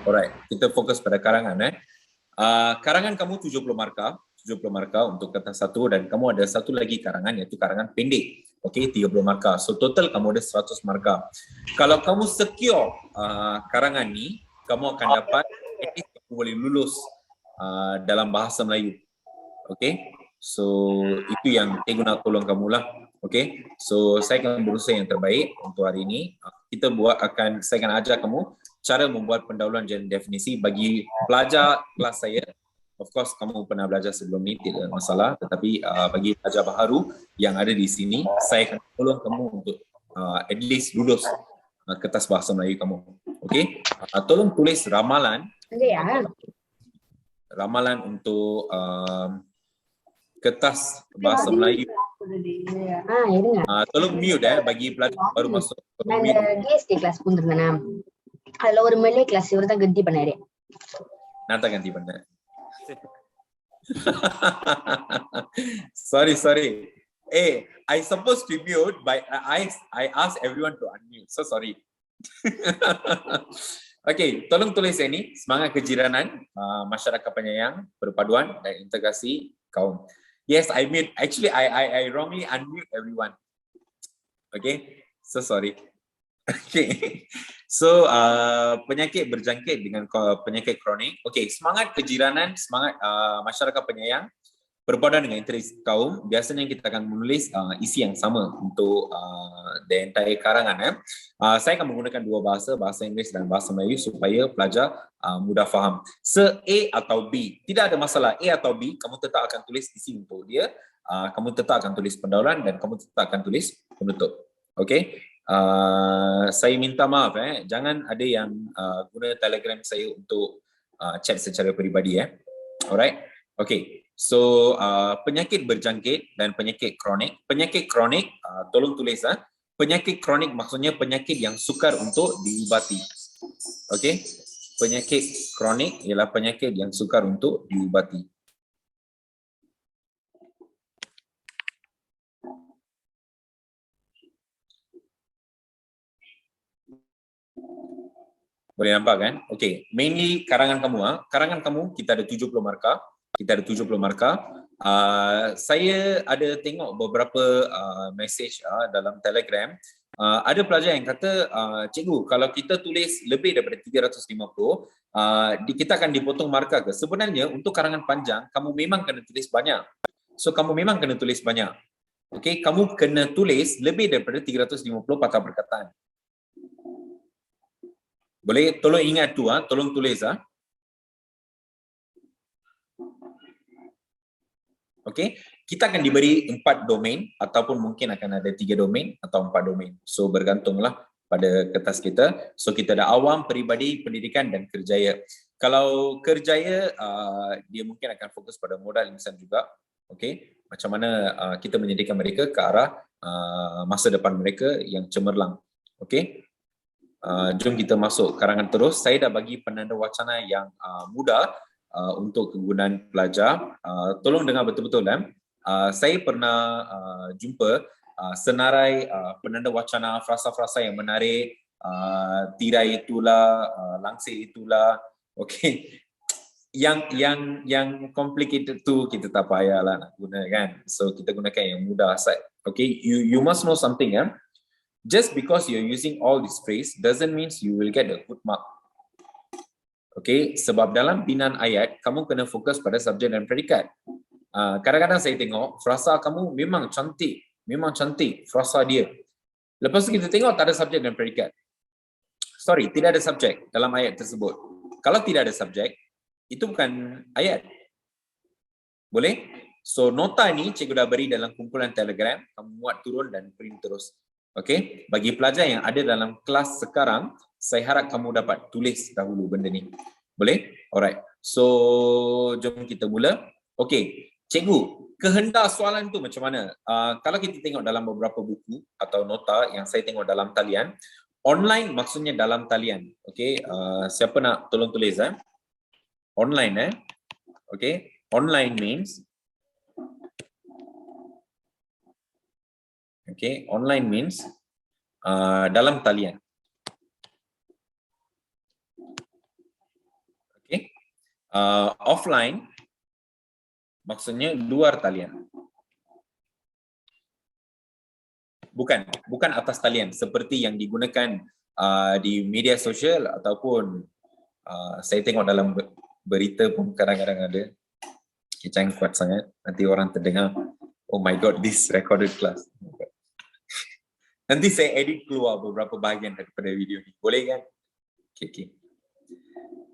Alright, kita fokus pada karangan. Karangan kamu 70 markah untuk kertas satu, dan kamu ada satu lagi karangan, iaitu karangan pendek. Okey, 30 markah. So total kamu ada 100 markah. Kalau kamu secure karangan ni, kamu akan dapat at least kamu boleh lulus dalam bahasa Melayu. Okey. So itu yang saya guna tolong kamu lah. Okey. So saya akan berusaha yang terbaik untuk hari ini. Saya akan ajar kamu cara membuat pendahuluan dan definisi bagi pelajar kelas saya. Of course kamu pernah belajar sebelum ni, tidak masalah, tetapi bagi pelajar baharu yang ada di sini, saya akan tolong kamu untuk at least lulus kertas bahasa Melayu kamu. Okey. Tolong tulis ramalan. Ramalan untuk kertas bahasa Melayu. Tolong mute bagi pelajar baru masuk. GST class பூந்துருந்தேனா அதுல ஒரு மெல்லே கிளாஸ் இவர் தான் கத்தி பண்ணாரு. நான் தான் கத்தி பண்ணேன். sorry. I supposed to mute, but I asked everyone to unmute. So sorry. Okey, tolong tulis ini semangat kejiranan, masyarakat penyayang, perpaduan dan integrasi kaum. Yes, I mute. Actually, I wrongly unmute everyone. Okay, so sorry. Okay, so penyakit berjangkit dengan penyakit kronik. Okay, semangat kejiranan, semangat masyarakat penyayang, perpaduan dengan integrasi kaum. Biasanya kita akan menulis isi yang sama untuk the entire karangan. Saya akan menggunakan dua bahasa Inggeris dan bahasa Melayu supaya pelajar mudah faham. A atau B, tidak ada masalah. A atau B, kamu tetap akan tulis isi untuk dia. Kamu tetap akan tulis pendahuluan dan kamu tetap akan tulis penutup. Okay? Saya minta maaf, jangan ada yang guna Telegram saya untuk chat secara peribadi. Alright? Okay. So penyakit berjangkit dan penyakit kronik. Penyakit kronik, tolong tulis. Penyakit kronik maksudnya penyakit yang sukar untuk diubati. Okey, penyakit kronik ialah penyakit yang sukar untuk diubati. Boleh nampak kan? Okey, mainly karangan kamu kita ada 70 markah. Saya ada tengok beberapa message dalam Telegram. Ada pelajar yang kata, cikgu, kalau kita tulis lebih daripada 350, kita akan dipotong markah ke? Sebenarnya untuk karangan panjang, kamu memang kena tulis banyak. So kamu memang kena tulis banyak. Okey, kamu kena tulis lebih daripada 350 patah perkataan. Boleh tolong ingat tu, tolong tulis. Okey, kita akan diberi 4 domain ataupun mungkin akan ada 3 domain atau 4 domain. So bergantunglah pada kertas kita. So kita ada awam, peribadi, pendidikan dan kerjaya. Kalau kerjaya, dia mungkin akan fokus pada modal insan juga. Okey, macam mana kita menyediakan mereka ke arah masa depan mereka yang cemerlang. Okey, jom kita masuk karangan terus. Saya dah bagi penanda wacana yang mudah untuk kegunaan pelajar. Tolong dengar betul-betul. Saya pernah jumpa senarai penanda wacana, frasa-frasa yang menarik, tirai itulah, langsir itulah. Okey, yang complicated tu kita tak payahlah nak guna kan. So kita gunakan yang mudah. Okay, you must know something. Just because you're using all this phrase doesn't mean you will get a good mark. Okey, sebab dalam binaan ayat kamu kena fokus pada subjek dan predikat. Kadang-kadang saya tengok frasa kamu memang cantik frasa dia. Lepas tu kita tengok tak ada subjek dan predikat. Sorry, tidak ada subjek dalam ayat tersebut. Kalau tidak ada subjek, itu bukan ayat. Boleh? So nota ni cikgu dah beri dalam kumpulan Telegram, kamu muat turun dan print terus. Okey, bagi pelajar yang ada dalam kelas sekarang, saya harap kamu dapat tulis dahulu benda ni. Boleh? Alright. So jom kita mula. Okey, cikgu, kehendak soalan tu macam mana? Kalau kita tengok dalam beberapa buku atau nota yang saya tengok dalam talian, online maksudnya dalam talian. Okey, siapa nak tolong tulis? Online. Okey, online means online means dalam talian. Offline maksudnya luar talian. Bukan atas talian seperti yang digunakan di media sosial ataupun saya tengok dalam berita pun kadang-kadang ada. Jangan kuat sangat, nanti orang terdengar, oh my god, this recorded class. Nanti saya edit keluar beberapa bahagian daripada video ni, boleh kan? Okay.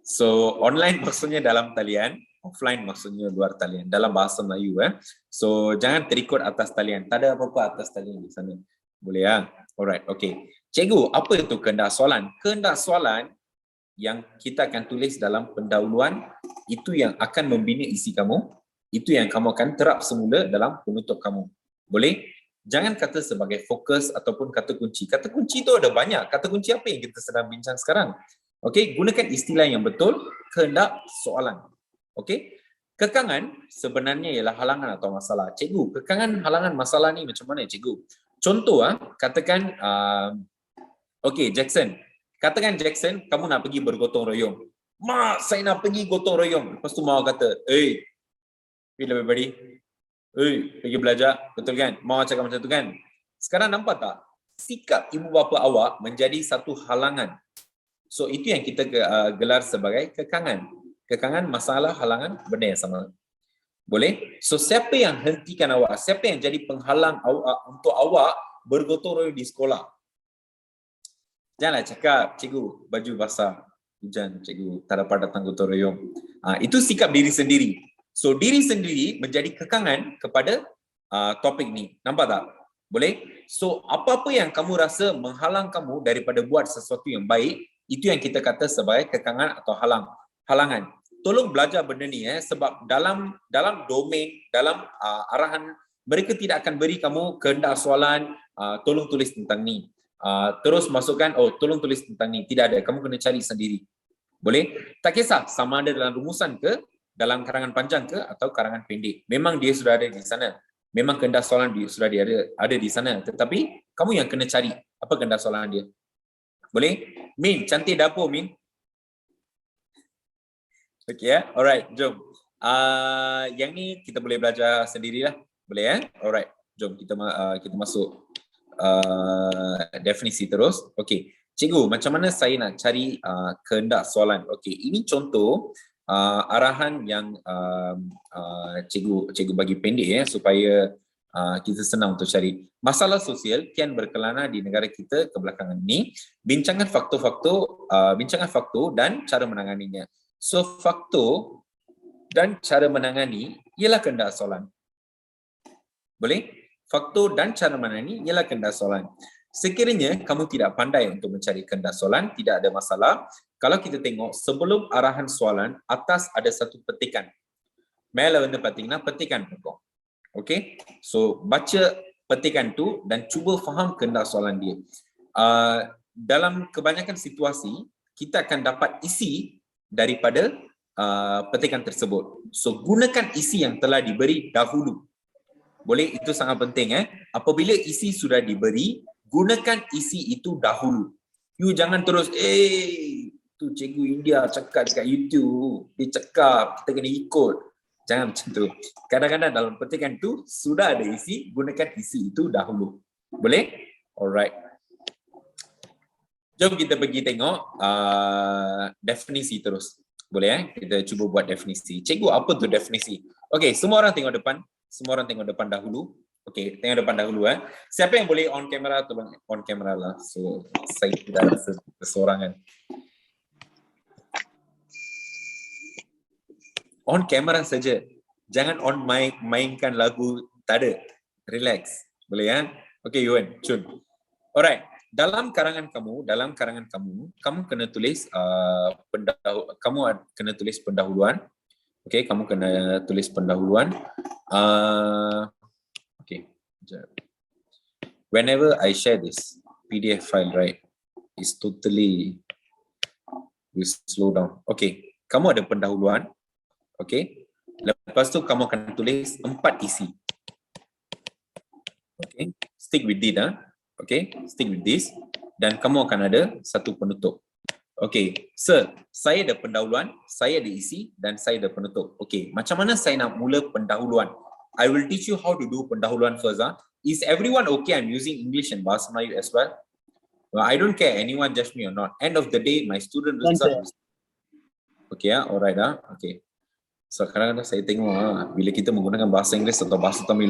So online maksudnya dalam talian, offline maksudnya luar talian dalam bahasa Melayu. So jangan terikut atas talian, tak ada apa-apa atas talian di sana. Boleh ya? Alright, okay. Cikgu, apa itu kehendak soalan? Kehendak soalan yang kita akan tulis dalam pendahuluan, itu yang akan membina isi kamu, itu yang kamu akan terap semula dalam penutup kamu. Boleh? Jangan kata sebagai fokus ataupun kata kunci. Kata kunci itu ada banyak. Kata kunci apa yang kita sedang bincang sekarang? Okey, gunakan istilah yang betul, kehendak soalan. Okey? Kekangan sebenarnya ialah halangan atau masalah. Cikgu, kekangan, halangan, masalah ni macam mana cikgu? Contoh katakan okey, Jackson. Katakan Jackson, kamu nak pergi bergotong royong. Mak, saya nak pergi gotong royong. Lepas tu Mak kata, bila everybody, pergi belajar, betul kan? Mak cakap macam tu kan? Sekarang nampak tak? Sikap ibu bapa awak menjadi satu halangan. So itu yang kita gelar sebagai kekangan. Kekangan, masalah, halangan, benda yang sama. Boleh? So siapa yang hentikan awak? Siapa yang jadi penghalang untuk awak bergotong royong di sekolah? Janganlah cakap, cikgu, baju basah, hujan, cikgu, tak dapat datang gotong royong. Itu sikap diri sendiri. So, diri sendiri menjadi kekangan kepada topik ni. Nampak tak? Boleh? So, apa-apa yang kamu rasa menghalang kamu daripada buat sesuatu yang baik, itu yang kita kata sebagai kekangan atau halangan. Tolong belajar benda ni sebab dalam domain, dalam arahan, mereka tidak akan beri kamu kehendak soalan, tolong tulis tentang ni. Terus masukkan, tolong tulis tentang ni. Tidak ada, kamu kena cari sendiri. Boleh? Tak kisah sama ada dalam rumusan ke, dalam karangan panjang ke, atau karangan pendek. Memang dia sudah ada di sana. Memang kehendak soalan dia sudah ada di sana. Tetapi, kamu yang kena cari apa kehendak soalan dia. Boleh? Min, cantik dapur, Min. Okay ya? Alright, jom. Yang ni kita boleh belajar sendirilah. Boleh ya? Alright, jom kita masuk definisi terus. Okey, cikgu, macam mana saya nak cari kehendak soalan? Okey, ini contoh arahan yang cikgu bagi pendek supaya kita senang untuk cari. Masalah sosial kian berkelana di negara kita kebelakangan ini. Bincangan faktor dan cara menanganinya. So, faktor dan cara menangani ialah kehendak soalan. Boleh? Faktor dan cara menangani ialah kehendak soalan. Sekiranya kamu tidak pandai untuk mencari kehendak soalan, tidak ada masalah. Kalau kita tengok sebelum arahan soalan, atas ada satu petikan. மேல வந்து பாத்தீங்கன்னா petikan இருக்கும். Okay? So baca petikan tu dan cuba faham kehendak soalan dia. Dalam kebanyakan situasi, kita akan dapat isi daripada petikan tersebut. So gunakan isi yang telah diberi dahulu. Boleh, itu sangat penting. Apabila isi sudah diberi, gunakan isi itu dahulu. You jangan terus, tu cikgu India cakap dekat YouTube, dia cakap kita kena ikut. Jangan macam tu. Kadang-kadang dalam petikan tu sudah ada isi, gunakan isi itu dahulu. Boleh? Alright. Jom kita pergi tengok definisi terus. Boleh kita cuba buat definisi. Cikgu, apa tu definisi? Okey, semua orang tengok depan. Semua orang tengok depan dahulu. Okey, tengok depan dahulu. Siapa yang boleh on kamera, tolong on kamera lah. So, saya tidak rasa kesorangan. On kamera saja. Jangan on mic, mainkan lagu. Tak ada. Relax. Boleh Okey, Yuan, cun. Alright. Dalam karangan kamu, kamu kena tulis pendahuluan. Okey, kamu kena tulis pendahuluan. Okay. Whenever I share this PDF file, right, it's totally will slow down. Okay, kamu ada pendahuluan. Okay, lepas tu kamu akan tulis 4 isi. Okay, stick with it. Okay, stick with this. Dan kamu akan ada satu penutup. Okay, sir, saya ada pendahuluan, saya ada isi dan saya ada penutup. Okay, macam mana saya nak mula pendahuluan? I will teach you how to do pendahuluan first. Is everyone okay? I'm using English and Bahasa Melayu as well. Well, I don't care anyone judge me or not. End of the day, my student results. Okay, alright. Okay. So, kadang-kadang saya tengok bila kita menggunakan bahasa Inggeris atau bahasa Tamil,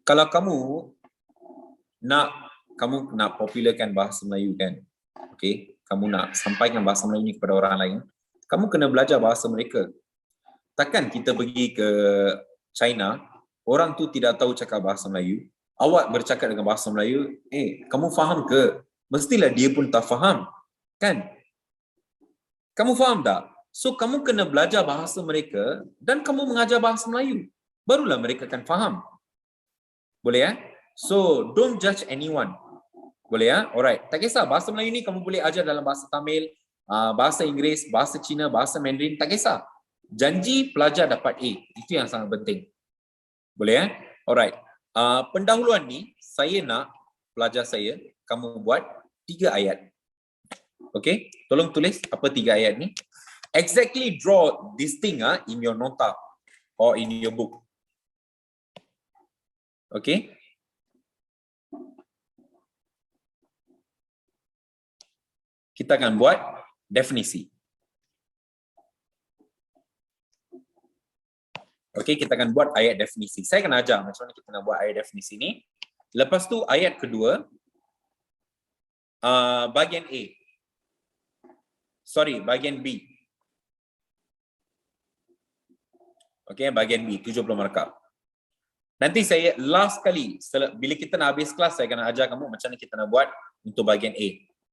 kalau kamu nak popularkan bahasa Melayu kan, okay, kamu nak sampaikan bahasa Melayu ni kepada orang lain, kamu kena belajar bahasa mereka. Takkan kita pergi ke China, orang tu tidak tahu cakap bahasa Melayu, awak bercakap dengan bahasa Melayu, kamu faham ke? Mestilah dia pun tak faham, kan? Kamu faham tak? So, kamu kena belajar bahasa mereka dan kamu mengajar bahasa Melayu. Barulah mereka akan faham. Boleh ya? So, don't judge anyone. Boleh ya? Alright. Tak kisah, bahasa Melayu ni kamu boleh ajar dalam bahasa Tamil, bahasa Inggeris, bahasa Cina, bahasa Mandarin, tak kisah. Janji pelajar dapat A. Itu yang sangat penting. Boleh ya? Alright. Pendahuluan ni, saya nak pelajar saya, kamu buat 3 ayat. Okay? Tolong tulis apa 3 ayat ni. Exactly draw this thing in your nota or in your book. Okay? Kita akan buat definisi. Okay, kita akan buat ayat definisi. Saya akan ajar macam mana kita nak buat ayat definisi ni. Lepas tu ayat kedua, bahagian A. Sorry, bahagian B. Okay, bahagian B, 70 markah. Nanti saya last kali, bila kita nak habis kelas, saya akan ajar kamu macam mana kita nak buat untuk bahagian A.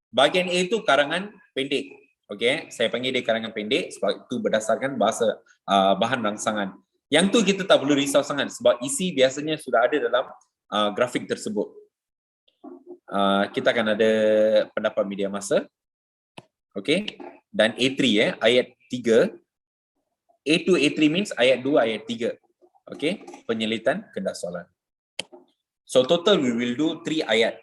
Bahagian A itu karangan pendek. Okay, saya panggil dia karangan pendek sebab itu berdasarkan bahasa bahan rangsangan. Yang tu kita tak perlu risau sangat sebab isi biasanya sudah ada dalam grafik tersebut. Kita akan ada pendapat media massa. Okay, dan A3 ayat 3. A2, A3 means ayat 2, ayat 3. Okay, penyelitan kehendak soalan. So total we will do 3 ayat.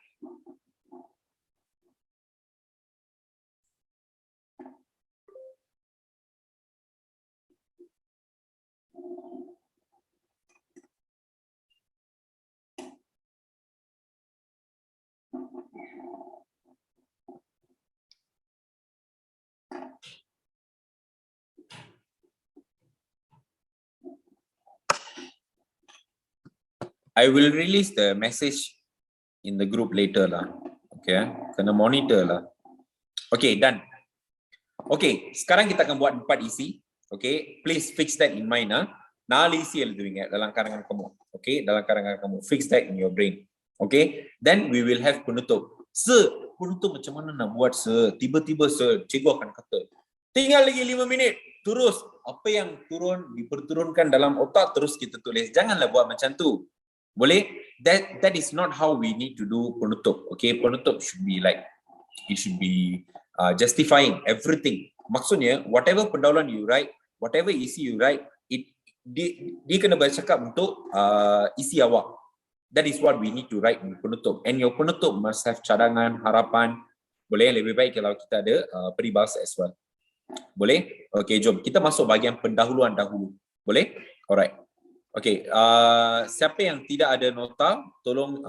I will release the message in the group later lah. Okay, kena monitor lah. Okay, done. Okay, sekarang kita akan buat 4 isi. Okay, please fix that in mind. 4 isi எழுதுவீங்க dalam karangan kamu. Okay, dalam karangan kamu. Fix that in your brain. Okay, then we will have penutup. Penutup macam mana nak buat tiba-tiba cikgu akan kata, tinggal lagi 5 minit, terus apa yang diperturunkan dalam otak terus kita tulis. Janganlah buat macam tu. Boleh? That is not how we need to do penutup. Okay, penutup should be like, it should be justifying everything. Maksudnya, whatever pendahuluan you write, whatever isi you write, dia kena bercakap untuk isi awak. That is what we need to write in penutup. And your penutup must have cadangan, harapan. Boleh? Lebih baik kalau kita ada peribahasa as well. Boleh? Okay, jom. Kita masuk bahagian pendahuluan dahulu. Boleh? Alright. Okay, siapa yang tidak ada nota, tolong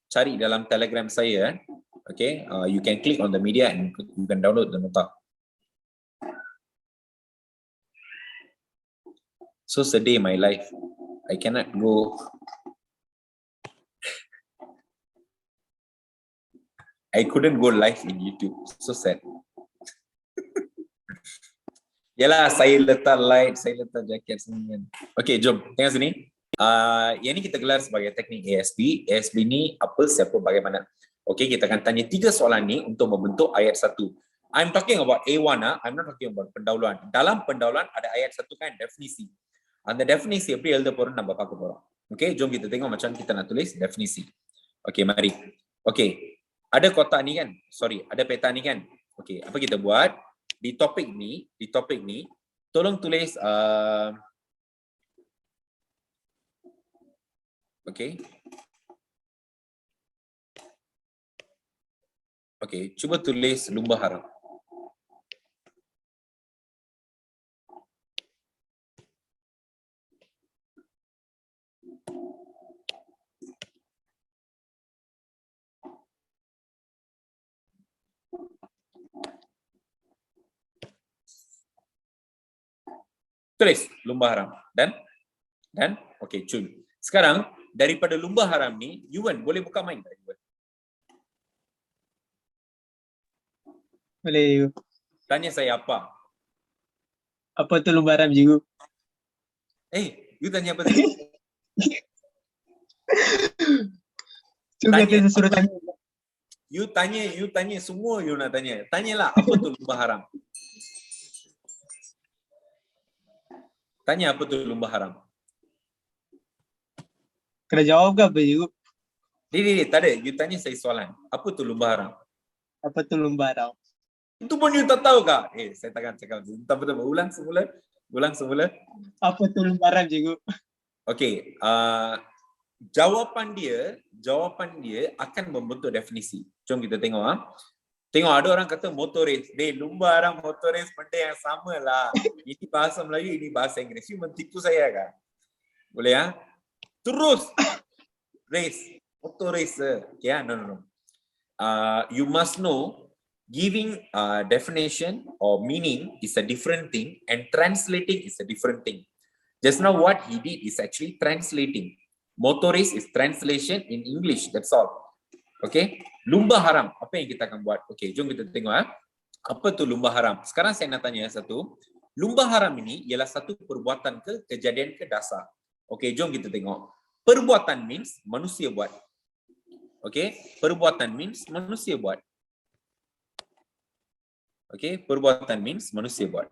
cari dalam Telegram saya. Okay, you can click on the media and you can download the nota. So sedih my life. I cannot go. I couldn't go live in YouTube. So sad. Yalah, saya letak light, saya letak jaket semua. Okay, jom. Tengok sini. Yang ni kita gelar sebagai teknik ASB. ASB ni apa, siapa, bagaimana. Okay, kita akan tanya 3 soalan ni untuk membentuk ayat 1. I'm talking about A1. I'm not talking about pendahuluan. Dalam pendahuluan ada ayat 1 kan, definisi. அந்த definisi எப்படி எழுத போறோம்னு நம்ம பார்க்க போறோம். Okay, jom kita tengok macam kita nak tulis definisi. Okay, mari. Okay, ada kotak ni kan? Sorry, ada peta ni kan? Okay, apa kita buat? Di topik ni, tolong tulis okay. Okey, cuba tulis lumba haram. Tulis lumba haram. Dan okey, cun. Sekarang daripada lumba haram ni, Yuan boleh buka mic tak? Yuan? Boleh cikgu. Tanya saya apa? Apa tu lumba haram cikgu? You tanya apa tadi? Cikgu Tanya kata suruh apa? tanya. You tanya semua you nak tanya. Tanyalah apa tu lumba haram? Tanya apa tu lumba haram? Kena jawab ke apa cikgu? Tak ada. You tanya saya soalan. Apa tu lumba haram? Apa tu lumba haram? Itu pun you tak tahu kah? Saya takkan cakap. Tak betul. Ulang semula. Apa tu lumba haram cikgu? Okey, jawapan dia akan membentuk definisi. Jom kita tengok Tengok ada orang kata motoris. Lumba haram motoris benda yang sama lah. Ini bahasa Melayu, ini bahasa Inggeris. You mentipu saya kah? Boleh Terus race, motoris. Okay, no. You must know giving definition or meaning is a different thing and translating is a different thing. Just now what he did is actually translating. Motoris is translation in English, that's all. Okay, lumba haram, apa yang kita akan buat? Okay, jom kita tengok apa tu lumba haram. Sekarang saya nak tanya satu. Lumba haram ini ialah satu perbuatan ke, kejadian ke, dasar. Okay, jom kita tengok. Perbuatan means manusia buat. Okay, perbuatan means manusia buat. Okay, perbuatan means manusia buat.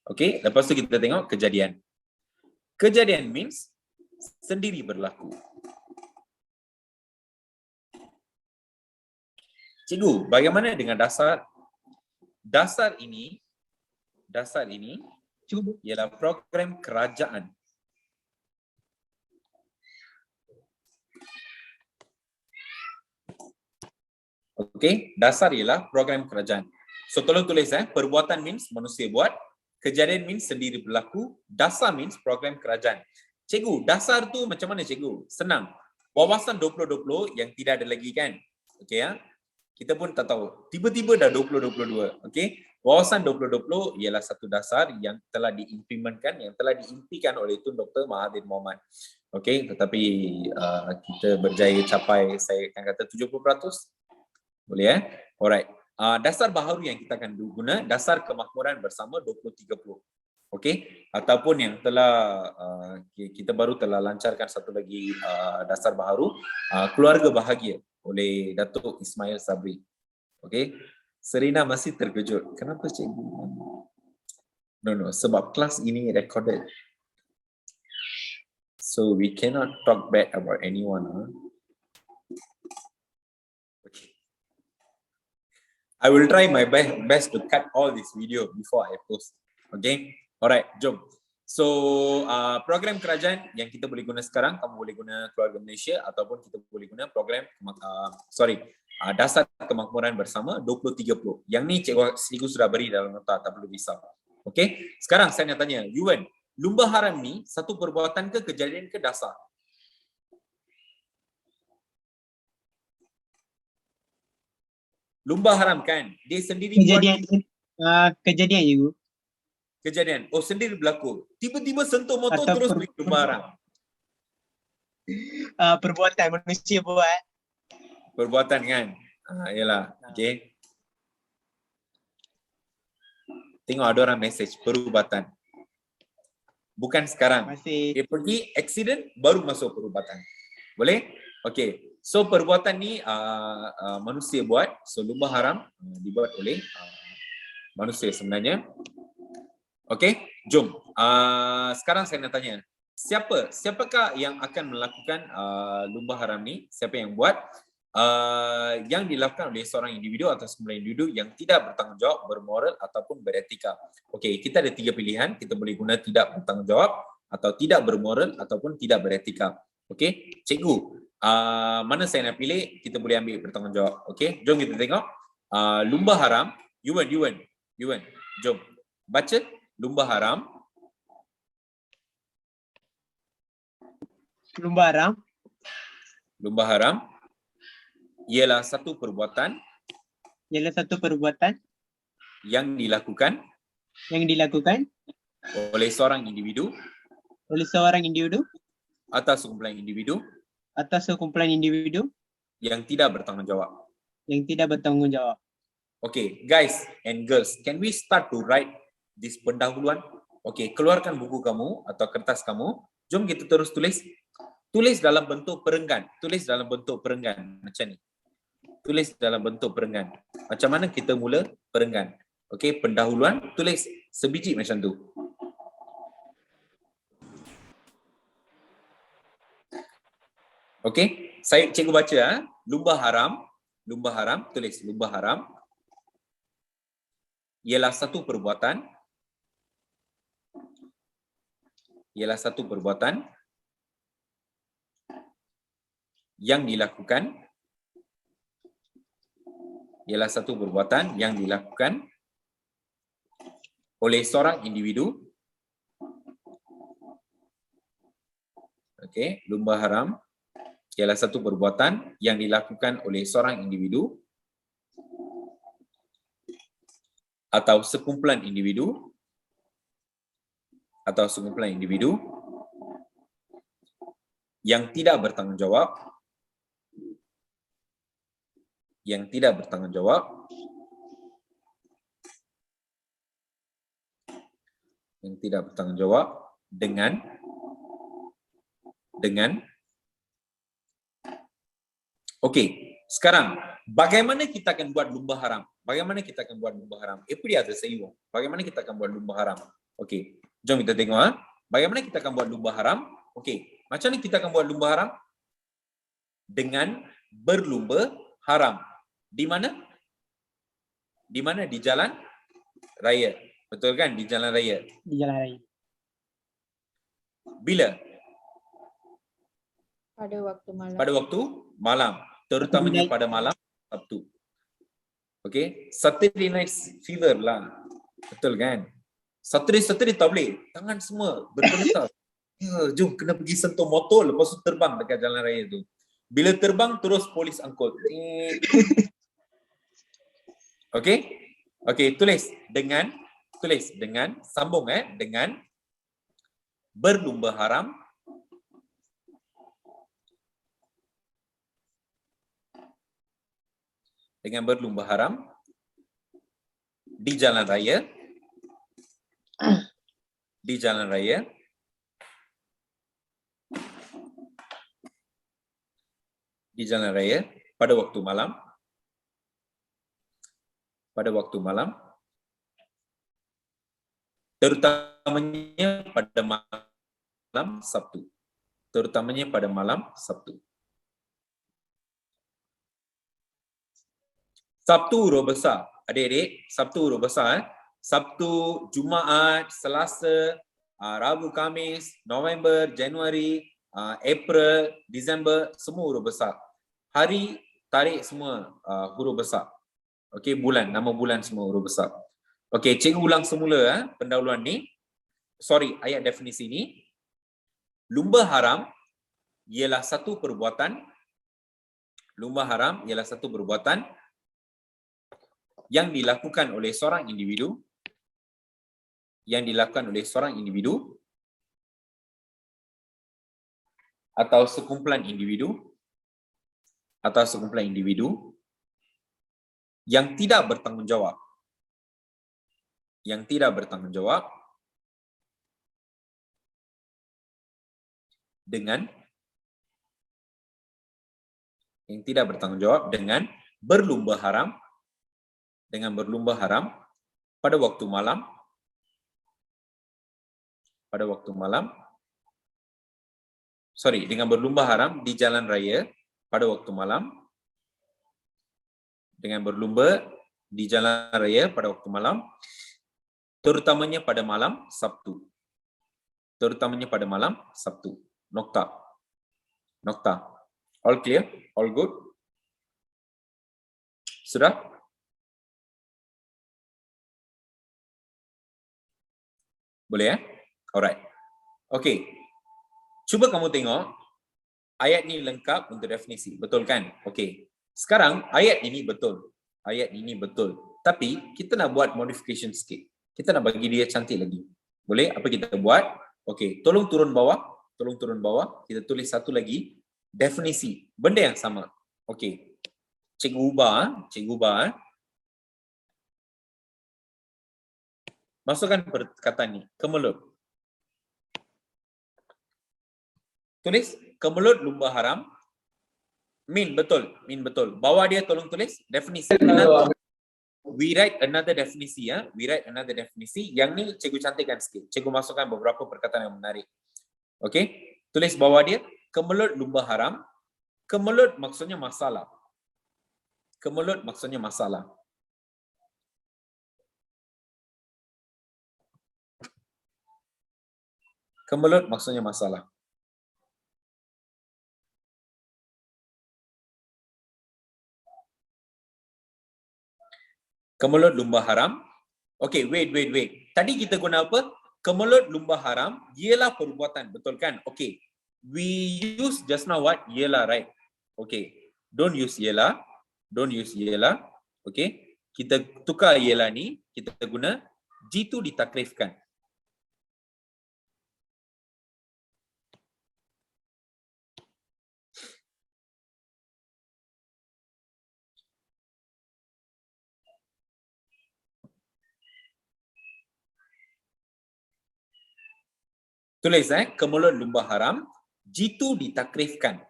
Okay, lepas tu kita tengok kejadian. Kejadian means sendiri berlaku. Cikgu, bagaimana dengan dasar? Dasar ini Cikgu, ialah program kerajaan. Okey, dasar ialah program kerajaan. So tolong tulis perbuatan means manusia buat, kejadian means sendiri berlaku, dasar means program kerajaan. Cikgu, dasar tu macam mana cikgu? Senang. Wawasan 2020 yang tidak ada lagi kan? Okey Kita pun tak tahu. Tiba-tiba dah 2022. Okey. Wawasan 2020 ialah satu dasar yang telah diimplementkan, yang telah diimpikan oleh Tun Dr. Mahathir Mohamad. Okey, tetapi kita berjaya capai, saya akan kata 70%. Boleh Alright. Dasar baharu yang kita akan guna, dasar kemakmuran bersama 2030. Okey, ataupun yang telah kita baru telah lancarkan satu lagi dasar baharu, keluarga bahagia oleh Datuk Ismail Sabri. Okey, Serina masih terkejut. Kenapa cikgu? No, sebab kelas ini recorded. So we cannot talk bad about anyone. Okay. I will try my best to cut all this video before I post. Okay? Alright, jom. So, program kerajaan yang kita boleh guna sekarang, kamu boleh guna Keluarga Malaysia ataupun kita boleh guna program dasar kemakmuran bersama 2030. Yang ni cikgu sudah beri dalam nota, tak perlu risau. Okay? Sekarang saya nak tanya, Yuan, lumba haram ni satu perbuatan ke, kejadian ke, dasar? Lumba haram kan? Dia sendiri kejadian buat. Kejadian cikgu. Kejadian. Oh, sendiri berlaku. Tiba-tiba sentuh motor Atau terus beli lumba haram. Perbuatan manusia buat. Perbuatan kan? Yalah. Okay. Tengok ada orang message perubatan. Bukan sekarang. Masih. Dia pergi accident baru masuk perubatan. Boleh? Okay. So perbuatan ni manusia buat. So lumba haram dibuat oleh manusia sebenarnya. Okay, jom. Sekarang saya nak tanya, siapakah yang akan melakukan lumba haram ni? Siapa yang buat? Yang dilakukan oleh seorang individu atau sekumpulan individu yang tidak bertanggungjawab, bermoral ataupun beretika. Okay, kita ada 3 pilihan. Kita boleh guna tidak bertanggungjawab atau tidak bermoral ataupun tidak beretika. Okay, cikgu, Mana saya nak pilih, kita boleh ambil bertanggungjawab. Okey, jom kita tengok. Lumba haram, Yuan. Jom. Baca lumba haram. Lumba haram Lumba haram ialah satu perbuatan ialah satu perbuatan yang dilakukan yang dilakukan oleh seorang individu oleh seorang individu atau sekumpulan individu atau sekumpulan individu yang tidak bertanggungjawab. yang tidak bertanggungjawab. Okay, guys and girls, can we start to write this pendahuluan? Okay, keluarkan buku kamu atau kertas kamu. Jom kita terus tulis. Tulis dalam bentuk perenggan. Tulis dalam bentuk perenggan. Macam ni. Tulis dalam bentuk perenggan. Macam mana kita mula perenggan? Okay, pendahuluan. Tulis sebiji macam tu. Okay, cikgu baca. Lumba haram. Lumba haram. Tulis lumba haram ialah satu perbuatan yang dilakukan oleh seorang individu. Okey, lumba haram ialah satu perbuatan yang dilakukan oleh seorang individu atau sekumpulan individu yang tidak bertanggungjawab dengan okey, sekarang bagaimana kita akan buat lumba haram? எப்படி அதை செய்வோம்? Bagaimana kita akan buat lumba haram? Okey, jom kita tengok. Bagaimana kita akan buat lumba haram? Okey, macam ni kita akan buat lumba haram? Dengan berlumba haram. Di mana? Di mana? Di jalan raya. Betul kan? Di jalan raya. Di jalan raya. Bila? Pada waktu malam. Pada waktu malam. Terutamanya pada malam Sabtu. Okey, Saturday night fever lah. Betul kan? Saturday tak boleh. Tangan semua bergetar. Ya, jom kena pergi sentuh motor lepas tu terbang dekat jalan raya tu. Bila terbang terus polis angkut. Okey? Okey, tulis dengan sambung dengan berlumba haram di jalan raya pada waktu malam terutamanya pada malam Sabtu. Sabtu huruf besar. Adik-adik, Sabtu huruf besar. Sabtu, Jumaat, Selasa, Rabu, Khamis, November, Januari, April, Disember, semua huruf besar. Hari, tarikh semua huruf besar. Okey, bulan, nama bulan semua huruf besar. Okey, cikgu ulang semula pendahuluan ni. Sorry, ayat definisi ni. Lumba haram ialah satu perbuatan yang dilakukan oleh seorang individu atau sekumpulan individu yang tidak bertanggungjawab dengan berlumba haram pada waktu malam dengan berlumba haram di jalan raya pada waktu malam terutamanya pada malam Sabtu. Nokta. All clear? All good? Sudah? Boleh ya? Alright. Okay. Cuba kamu tengok ayat ni lengkap untuk definisi. Betul kan? Okay. Sekarang ayat ini betul. Ayat ini betul. Tapi kita nak buat modification sikit. Kita nak bagi dia cantik lagi. Boleh? Apa kita buat? Okay. Tolong turun bawah. Tolong turun bawah. Kita tulis satu lagi. Definisi. Benda yang sama. Okay. Cikgu ubah. Cikgu ubah. Masukkan perkataan ni. Kemelut. Tulis kemelut lumba haram. Min betul. Min betul. Bawah dia tolong tulis definisi. We write another definisi ya. We write another definisi. Yang ni cikgu cantikkan sikit. Cikgu masukkan beberapa perkataan yang menarik. Okey. Tulis bawah dia kemelut lumba haram. Kemelut maksudnya masalah. Kemelut maksudnya masalah. Kemelut maksudnya masalah. Kemelut lumba haram. Okay, wait. Tadi kita guna apa? Kemelut lumba haram ialah perbuatan. Betul kan? Okay. We use just now what? Ialah, right? Okay. Don't use ialah. Don't use ialah. Okay. Kita tukar ialah ni. Kita guna jitu ditakrifkan. Tulis kemelut lumba haram, jitu ditakrifkan.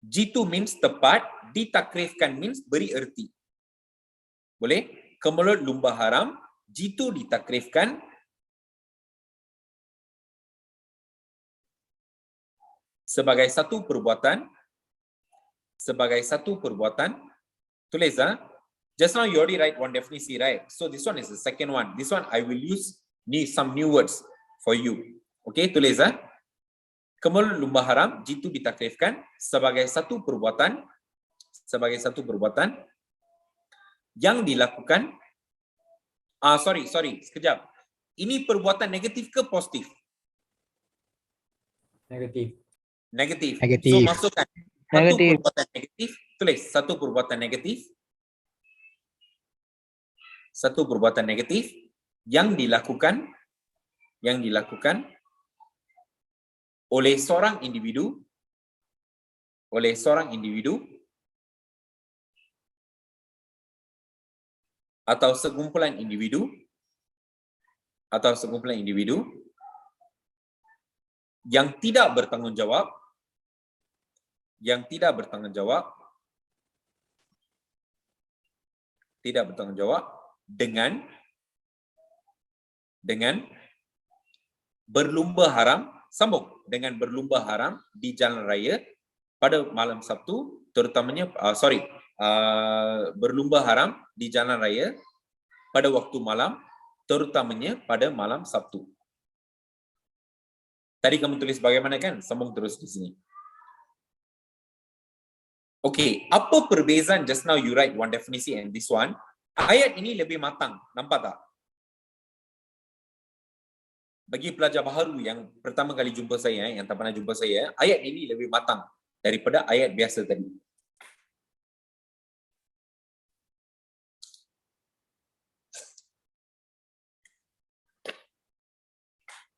Jitu means tepat, ditakrifkan means beri erti. Boleh? Kemelut lumba haram, jitu ditakrifkan sebagai satu perbuatan. Sebagai satu perbuatan. Tulis just now you already write one definisi, right? So this one is the second one. This one I will use some new words for you. Okay, tulis kemelut lumba haram jitu ditakrifkan sebagai satu perbuatan yang dilakukan sorry, sekejap. Ini perbuatan negatif ke positif? Negatif. Negatif. Negatif. So masukkan satu Negatif. perbuatan negatif, tulis satu perbuatan negatif. Satu perbuatan negatif yang dilakukan oleh seorang individu atau sekumpulan individu yang tidak bertanggungjawab dengan berlumba haram, sambung, dengan berlumba haram di jalan raya pada malam Sabtu, terutamanya berlumba haram di jalan raya pada waktu malam, terutamanya pada malam Sabtu. Tadi kamu tulis bagaimana kan? Sambung terus di sini. Okay, apa perbezaan just now you write one definisi and this one? Ayat ini lebih matang, nampak tak? Bagi pelajar baharu yang pertama kali jumpa saya, yang tak pernah jumpa saya, ayat ini lebih matang daripada ayat biasa tadi.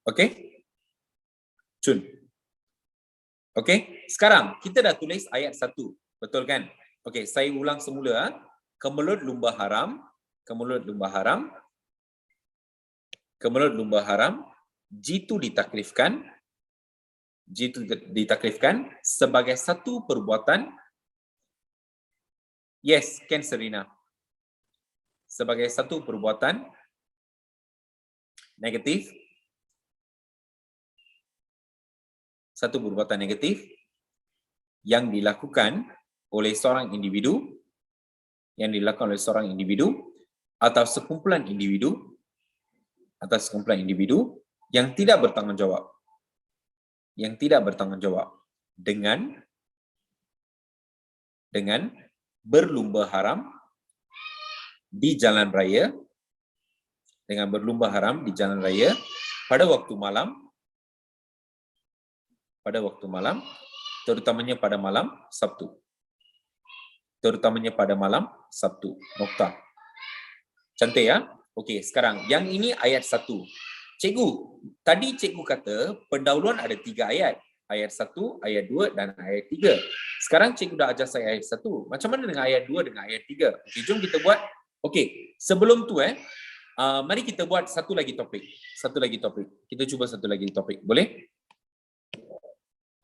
Okey? Cun. Okey, sekarang kita dah tulis ayat 1. Betul kan? Okey, saya ulang semula. Kemelut lumba haram jitu ditakrifkan sebagai satu perbuatan. Yes, Ken Serina. Sebagai satu perbuatan negatif. Satu perbuatan negatif yang dilakukan oleh seorang individu atau sekumpulan individu yang tidak bertanggungjawab. dengan berlumba haram di jalan raya, dengan berlumba haram di jalan raya pada waktu malam, terutamanya pada malam Sabtu. Nokta. Cantik ya? Okey, sekarang yang ini ayat 1. Cikgu, tadi cikgu kata pendahuluan ada 3 ayat. Ayat 1, ayat 2 dan ayat 3. Sekarang cikgu dah ajar saya ayat 1. Macam mana dengan ayat 2 dengan ayat 3? Okey, jom kita buat. Okey, sebelum tu mari kita buat satu lagi topik. Kita cuba satu lagi topik. Boleh?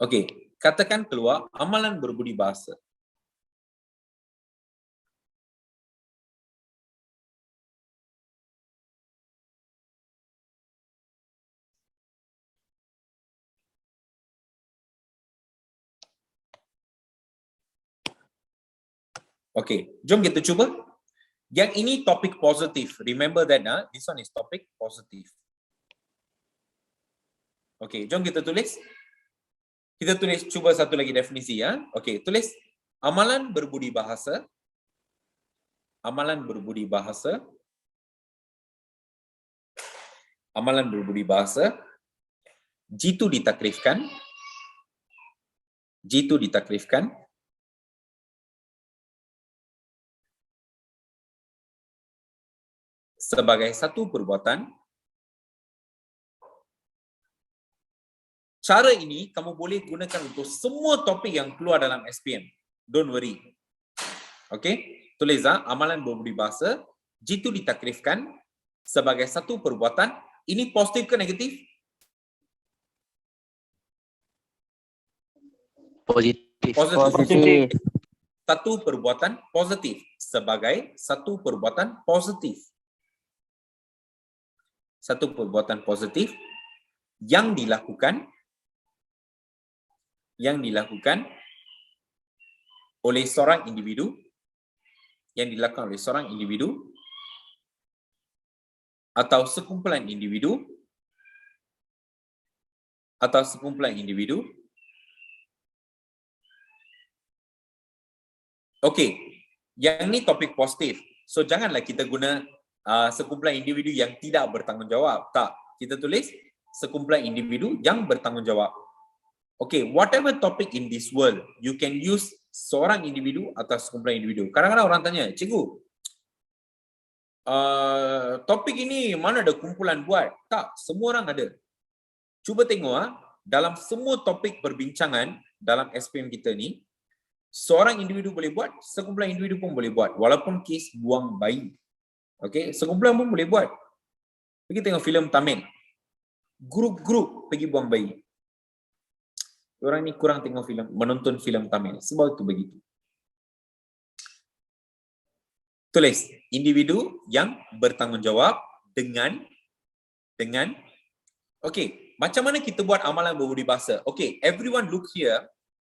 Okey, katakan keluar amalan berbudi bahasa. Okey, jom kita cuba. Yang ini topik positif. Remember that, this one is topik positif. Okey, jom kita tulis. Kita tulis, cuba satu lagi definisi ya. Okey, tulis amalan berbudi bahasa. Amalan berbudi bahasa. Amalan berbudi bahasa. Jitu ditakrifkan. Jitu ditakrifkan. Sebagai satu perbuatan. Cara ini kamu boleh gunakan untuk semua topik yang keluar dalam SPM. Don't worry. Okey, tulis amalan berbudi bahasa, jitu ditakrifkan sebagai satu perbuatan. Ini positif ke negatif? Positif. Positif. Satu perbuatan positif sebagai satu perbuatan positif. Satu perbuatan positif yang dilakukan oleh seorang individu, atau sekumpulan individu Okey, yang ni topik positif. So janganlah kita guna sekumpulan individu yang tidak bertanggungjawab. Tak, kita tulis sekumpulan individu yang bertanggungjawab. Okay, whatever topic in this world, you can use seorang individu atau sekumpulan individu. Kadang-kadang orang tanya, cikgu, topik ini mana ada kumpulan buat? Tak, semua orang ada. Cuba tengok dalam semua topik perbincangan dalam SPM kita ni, seorang individu boleh buat, sekumpulan individu pun boleh buat. Walaupun kes buang bayi. Okay, sekumpulan pun boleh buat. Pergi tengok filem Tamil. Grup-grup pergi buang bayi. Orang ni kurang tengok menonton filem Tamil. Sebab itu begitu. Tulis individu yang bertanggungjawab dengan okey, macam mana kita buat amalan berbudi bahasa? Okey, everyone look here.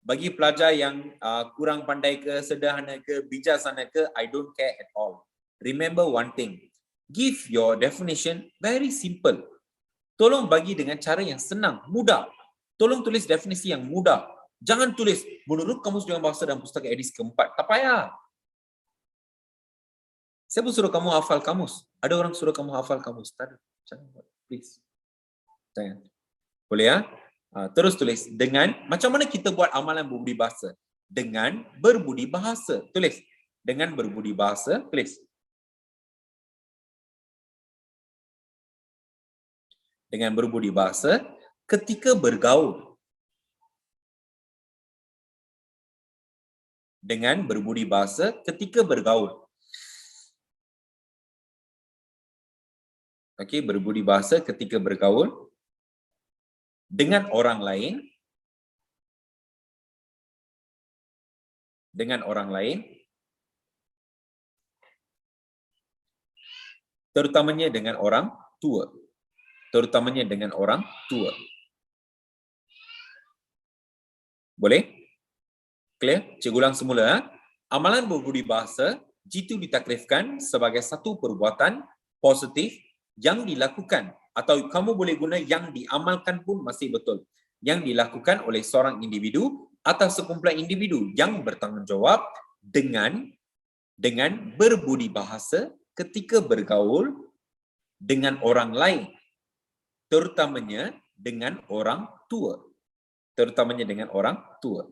Bagi pelajar yang kurang pandai ke, sederhana ke, bijaksana ke, I don't care at all. Remember one thing. Give your definition very simple. Tolong bagi dengan cara yang senang, mudah. Tolong tulis definisi yang mudah. Jangan tulis menurut Kamus Dengan Bahasa dan Pustaka edisi keempat. Tak payah. Siapa suruh kamu hafal kamus? Ada orang suruh kamu hafal kamus? Tak ada. Jangan buat. Please. Jangan. Boleh ya? Terus tulis dengan, macam mana kita buat amalan berbudi bahasa? Dengan berbudi bahasa. Tulis. Dengan berbudi bahasa. Tulis. Dengan berbudi bahasa ketika bergaul. Dengan berbudi bahasa ketika bergaul. Okey, berbudi bahasa ketika bergaul dengan orang lain. Dengan orang lain. Terutamanya dengan orang tua. Terutamanya dengan orang tua. Boleh? Clear? Cikgu ulang semula. Amalan berbudi bahasa jitu ditakrifkan sebagai satu perbuatan positif yang dilakukan, atau kamu boleh guna yang diamalkan pun masih betul. Yang dilakukan oleh seorang individu atau sekumpulan individu yang bertanggungjawab dengan berbudi bahasa ketika bergaul dengan orang lain, terutamanya dengan orang tua. Terutamanya dengan orang tua.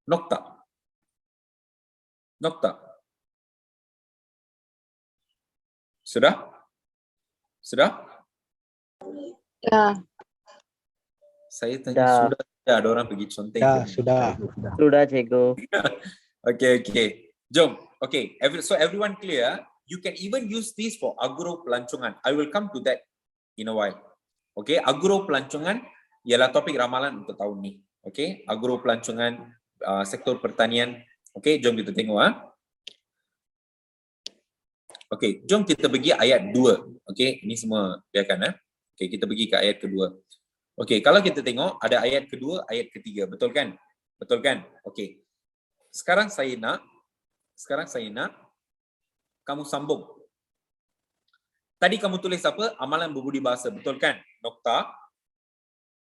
Nokta. Nokta. Sudah? Sudah? Ya. Saya tanya sudah. Ya, ada orang pergi conteng. Ya, sudah. Sudah, cikgu. Okay. Jom. Okay. So everyone clear? You can even use this for agro pelancongan. I will come to that in a while. Okay. Agro pelancongan ialah topik ramalan untuk tahun ni. Okay. Agro pelancongan, sektor pertanian. Okay. Jom kita tengok. Okay. Jom kita pergi ayat 2. Okay. Ini semua biarkan. Okay. Kita pergi ke ayat kedua. Okay. Kalau kita tengok ada ayat kedua, ayat ketiga. Betul kan? Betul kan? Okay. Sekarang saya nak kamu sambung. Tadi kamu tulis apa? Amalan berbudi bahasa. Betul kan? Nokta.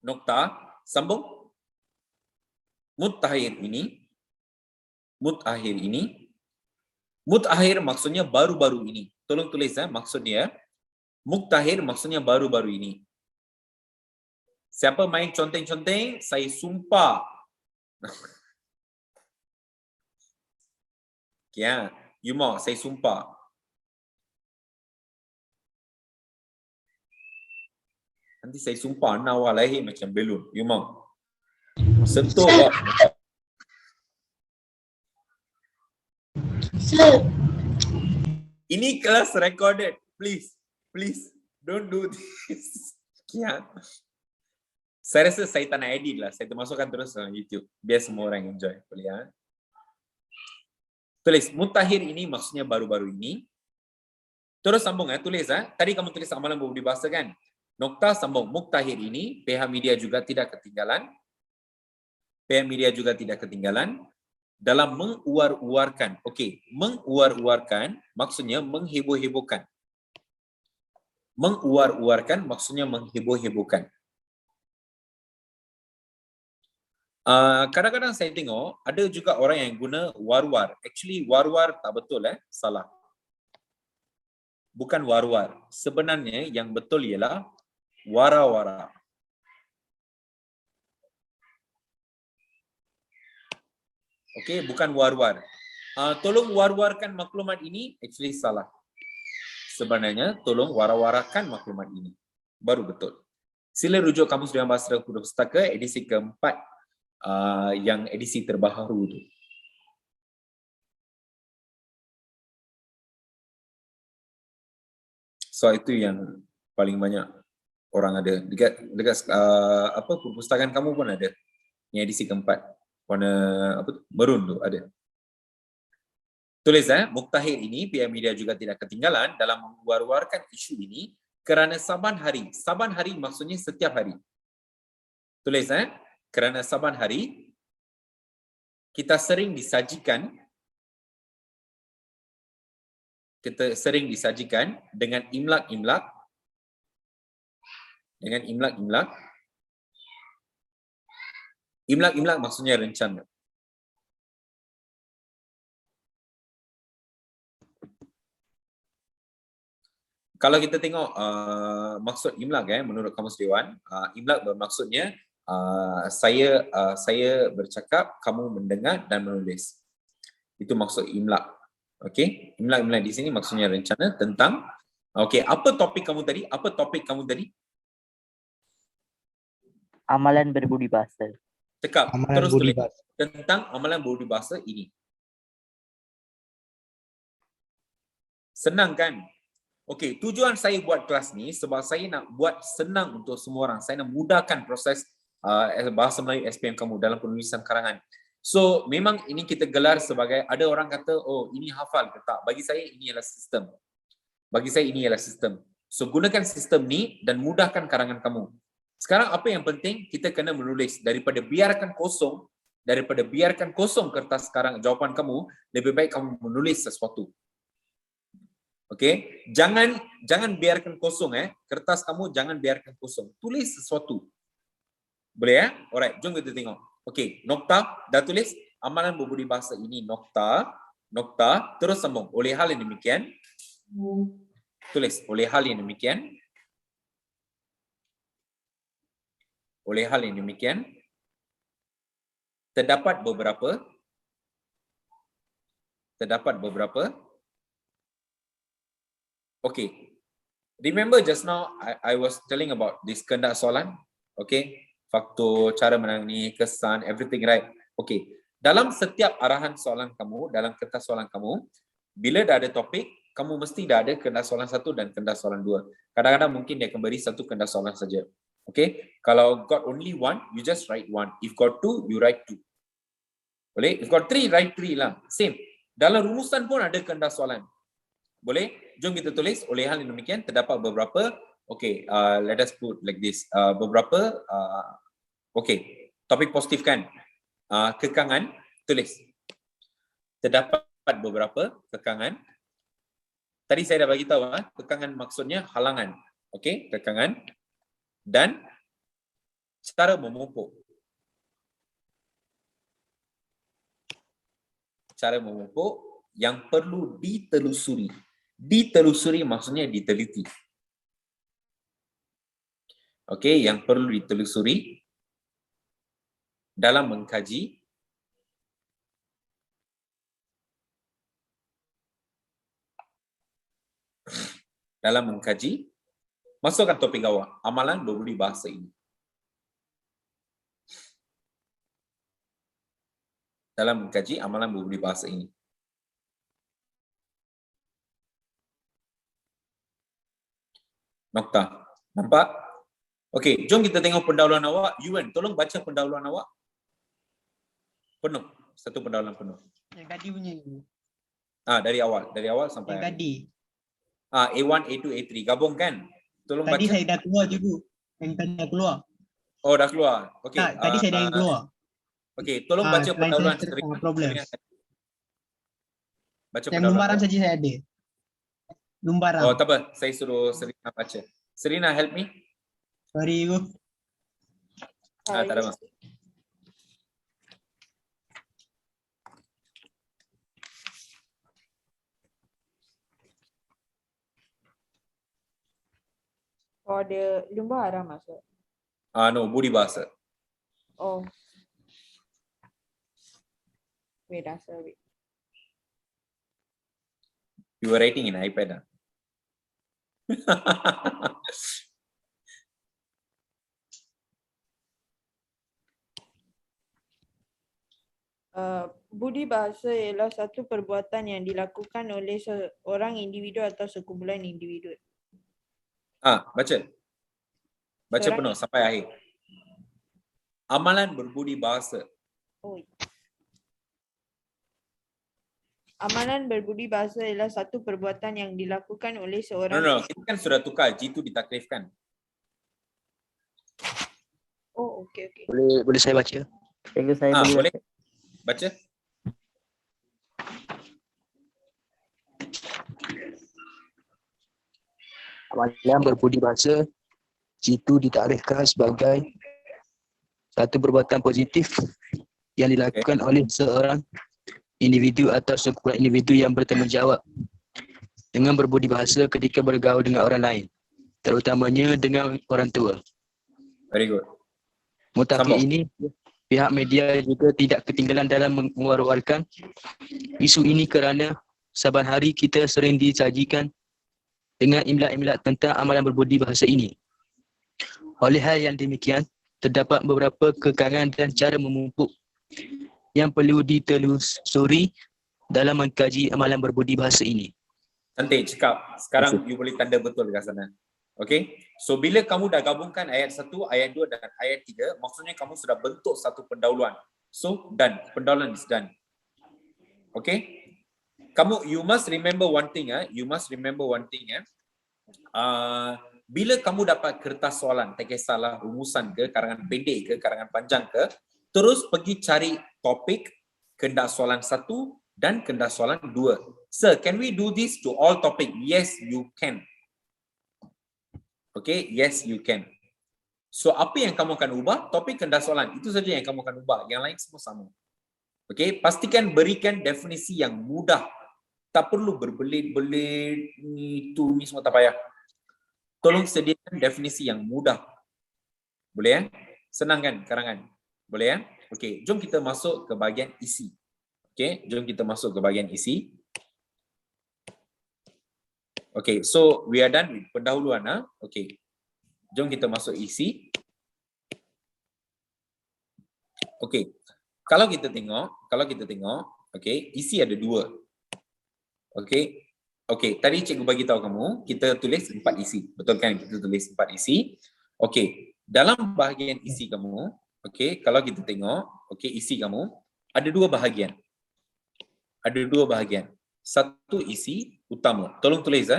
Nokta. Sambung. Mutakhir ini. Mutakhir ini. Mutakhir maksudnya baru-baru ini. Tolong tulis maksudnya. Mutakhir maksudnya baru-baru ini. Siapa main conteng-conteng, saya sumpah. Ya, you mau saya sumpah. Nanti saya sumpah nawar lahir macam belon. You mau? Sentuh kok. Sir. Ini kelas recorded. Please don't do this. Ya. Saya rasa saya tak nak edit lah. Saya termasukkan terus dalam YouTube. Biar semua orang enjoy. Boleh ya? Tulis, mutakhir ini maksudnya baru-baru ini. Terus sambung tulis. Tadi kamu tulis amalan berbudi bahasa kan? Nokta sambung, mutakhir ini, pihak media juga tidak ketinggalan. Pihak media juga tidak ketinggalan dalam menguar-uarkan. Okey, menguar-uarkan maksudnya mengheboh-hebohkan. Menguar-uarkan maksudnya mengheboh-hebohkan. Kadang-kadang saya tengok ada juga orang yang guna war-war. Actually war-war tak betul salah. Bukan war-war. Sebenarnya yang betul ialah wara-wara. Okey, bukan war-war. Tolong war-warkan maklumat ini, actually salah. Sebenarnya tolong wara-warakan maklumat ini. Baru betul. Sila rujuk Kamus Dewan Bahasa Pustaka edisi keempat. Yang edisi terbaru tu. So itu yang paling banyak orang ada dekat perpustakaan kamu pun ada. Yang edisi keempat warna merun tu ada. Tulis mutakhir ini pihak media juga tidak ketinggalan dalam mengeluarkan isu ini kerana saban hari maksudnya setiap hari. Tulis kerana saban hari kita sering disajikan dengan imlak-imlak maksudnya rencana. Kalau kita tengok maksud imlak menurut Kamus Dewan, imlak bermaksudnya saya bercakap, kamu mendengar dan menulis. Itu maksud imlak. Okey, imlak di sini maksudnya rencana tentang. Okey, apa topik kamu tadi? Amalan berbudi bahasa. Cakap, Amalan terus budi tulis bahasa. tentang amalan berbudi bahasa ini. Senang kan? Okey, tujuan saya buat kelas ni sebab saya nak buat senang untuk semua orang. Saya nak mudahkan proses bahasa Melayu SPM kamu dalam penulisan karangan. So, memang ini kita gelar sebagai, ada orang kata, oh ini hafal ke tak? Bagi saya ini adalah sistem. So, gunakan sistem ni dan mudahkan karangan kamu. Sekarang apa yang penting? Kita kena menulis. Daripada biarkan kosong kertas jawapan kamu, lebih baik kamu menulis sesuatu. Okey, jangan biarkan kosong kertas kamu jangan biarkan kosong. Tulis sesuatu. Boleh Alright, jom kita tengok. Okey, nokta dah tulis amalan berbudi bahasa ini nokta, terus sambung. Oleh hal yang demikian, tulis oleh hal yang demikian. Oleh hal yang demikian, terdapat beberapa okay. Remember just now I was telling about this kehendak soalan, okay? Faktor, cara menangani, kesan, everything, right? Okay. Dalam setiap arahan soalan kamu, dalam kertas soalan kamu, bila dah ada topik, kamu mesti dah ada kehendak soalan 1 dan kehendak soalan 2. Kadang-kadang mungkin dia akan beri satu kehendak soalan saja. Okay? Kalau got only 1, you just write 1. If got 2, you write 2. Boleh? If got 3, write 3 lah. Same. Dalam rumusan pun ada kehendak soalan. Boleh? Jom kita tulis oleh hal yang demikian terdapat beberapa, okay, let us put like this, beberapa, okay, topik positif kan, kekangan, tulis. Terdapat beberapa kekangan. Tadi saya dah bagi tahu, kekangan maksudnya halangan, okay, kekangan dan cara memupuk. Cara memupuk yang perlu ditelusuri. Ditelusuri maksudnya diteliti. Okey, yang perlu ditelusuri dalam mengkaji masukkan topik awak, amalan berbudi bahasa ini. Dalam mengkaji amalan berbudi bahasa ini. Nokta. Nampak? Okey, jom kita tengok pendahuluan awak. Yuan, tolong baca pendahuluan awak. Penuh. Satu pendahuluan penuh. Yang tadi punya ni. Dari awal sampai Yang tadi. A1, A2, A3 gabung kan? Tolong Tadi baca. saya dah keluar juga. Yang tadi dah keluar. Oh, dah keluar. Okey. Tadi saya dah yang keluar. Okey, tolong baca pendahuluan Serina. Problem. Baca Yang lumbaran pendahuluan. saja saya ada. Lumbaran. Oh, tak apa. Saya suruh Serina baca. Serina, help me. Sorry, Ibu. Tak ada masalah. Oh, ada lumbaran masuk. No, budi bahasa. Oh. Wait, sorry. You were writing in iPad. Budi bahasa ialah satu perbuatan yang dilakukan oleh seorang individu atau sekumpulan individu. Baca. Baca Seorang penuh sampai akhir. Amalan berbudi bahasa. Oh. Amalan berbudi bahasa ialah satu perbuatan yang dilakukan oleh seorang. No, kita kan sudah tukar. G itu ditakrifkan. Oh, okey. Boleh saya baca? Cikgu saya Boleh. Baca. Amalan berbudi bahasa itu ditakrifkan sebagai satu perbuatan positif yang dilakukan oleh seorang individu atau sekumpulan individu yang bertanggungjawab dengan berbudi bahasa ketika bergaul dengan orang lain, terutamanya dengan orang tua. Very good. Mutakhir Sambung. ini, pihak media juga tidak ketinggalan dalam mewar-warkan isu ini kerana saban hari kita sering disajikan dengan imlak-imlak tentang amalan berbudi bahasa ini. Oleh hal yang demikian, terdapat beberapa kekangan dan cara memupuk yang perlu ditelusuri dalam mengkaji amalan berbudi bahasa ini. Cantik cakap. Sekarang you boleh tanda betul dekat sana. Okay. So bila kamu dah gabungkan ayat 1, ayat 2 dan ayat 3, maksudnya kamu sudah bentuk satu pendahuluan. So done. Pendahuluan is done. Okay. You must remember one thing. Bila kamu dapat kertas soalan, tak kisahlah rumusan ke, karangan pendek ke, karangan panjang ke, terus pergi cari topik kehendak soalan 1 dan kehendak soalan 2. Sir, can we do this to all topic? Yes, you can. Okay, yes, you can. So apa yang kamu akan ubah? Topik kehendak soalan. Itu saja yang kamu akan ubah. Yang lain semua sama. Okey, pastikan berikan definisi yang mudah. Tak perlu berbelit-belit ni semua tak payah. Tolong sediakan definisi yang mudah. Boleh ya? Senang kan karangan? Boleh ya? Okey, jom kita masuk ke bahagian isi. Okey, jom kita masuk ke bahagian isi. Okey, so we are done with pendahuluan. Okey. Jom kita masuk isi. Okey. Kalau kita tengok, okey, isi ada 2. Okey. Okey, tadi cikgu bagi tahu kamu, kita tulis 4 isi. Betul kan? Kita tulis 4 isi. Okey, dalam bahagian isi kamu, okey, kalau kita tengok, okey, isi kamu ada 2 bahagian. Ada 2 bahagian. Satu isi utama. Tolong tulis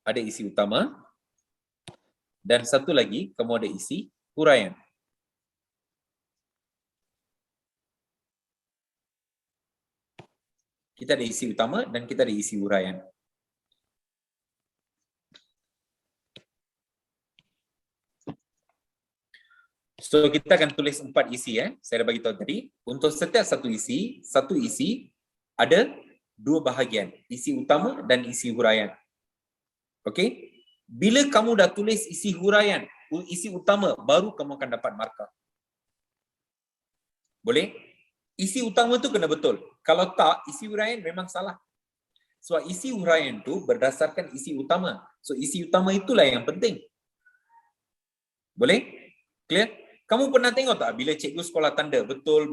Ada isi utama. Dan satu lagi, kamu ada isi huraian. Kita ada isi utama dan kita ada isi huraian. So, kita akan tulis 4 isi. Saya dah bagi tahu tadi. Untuk setiap satu isi ada 2 bahagian. Isi utama dan isi huraian. Okey? Bila kamu dah tulis isi huraian, isi utama, baru kamu akan dapat markah. Boleh? Isi utama tu kena betul. Kalau tak, isi huraian memang salah. Sebab isi huraian tu berdasarkan isi utama. So, isi utama itulah yang penting. Boleh? Clear? Kamu pernah tengok tak bila cikgu sekolah tanda betul.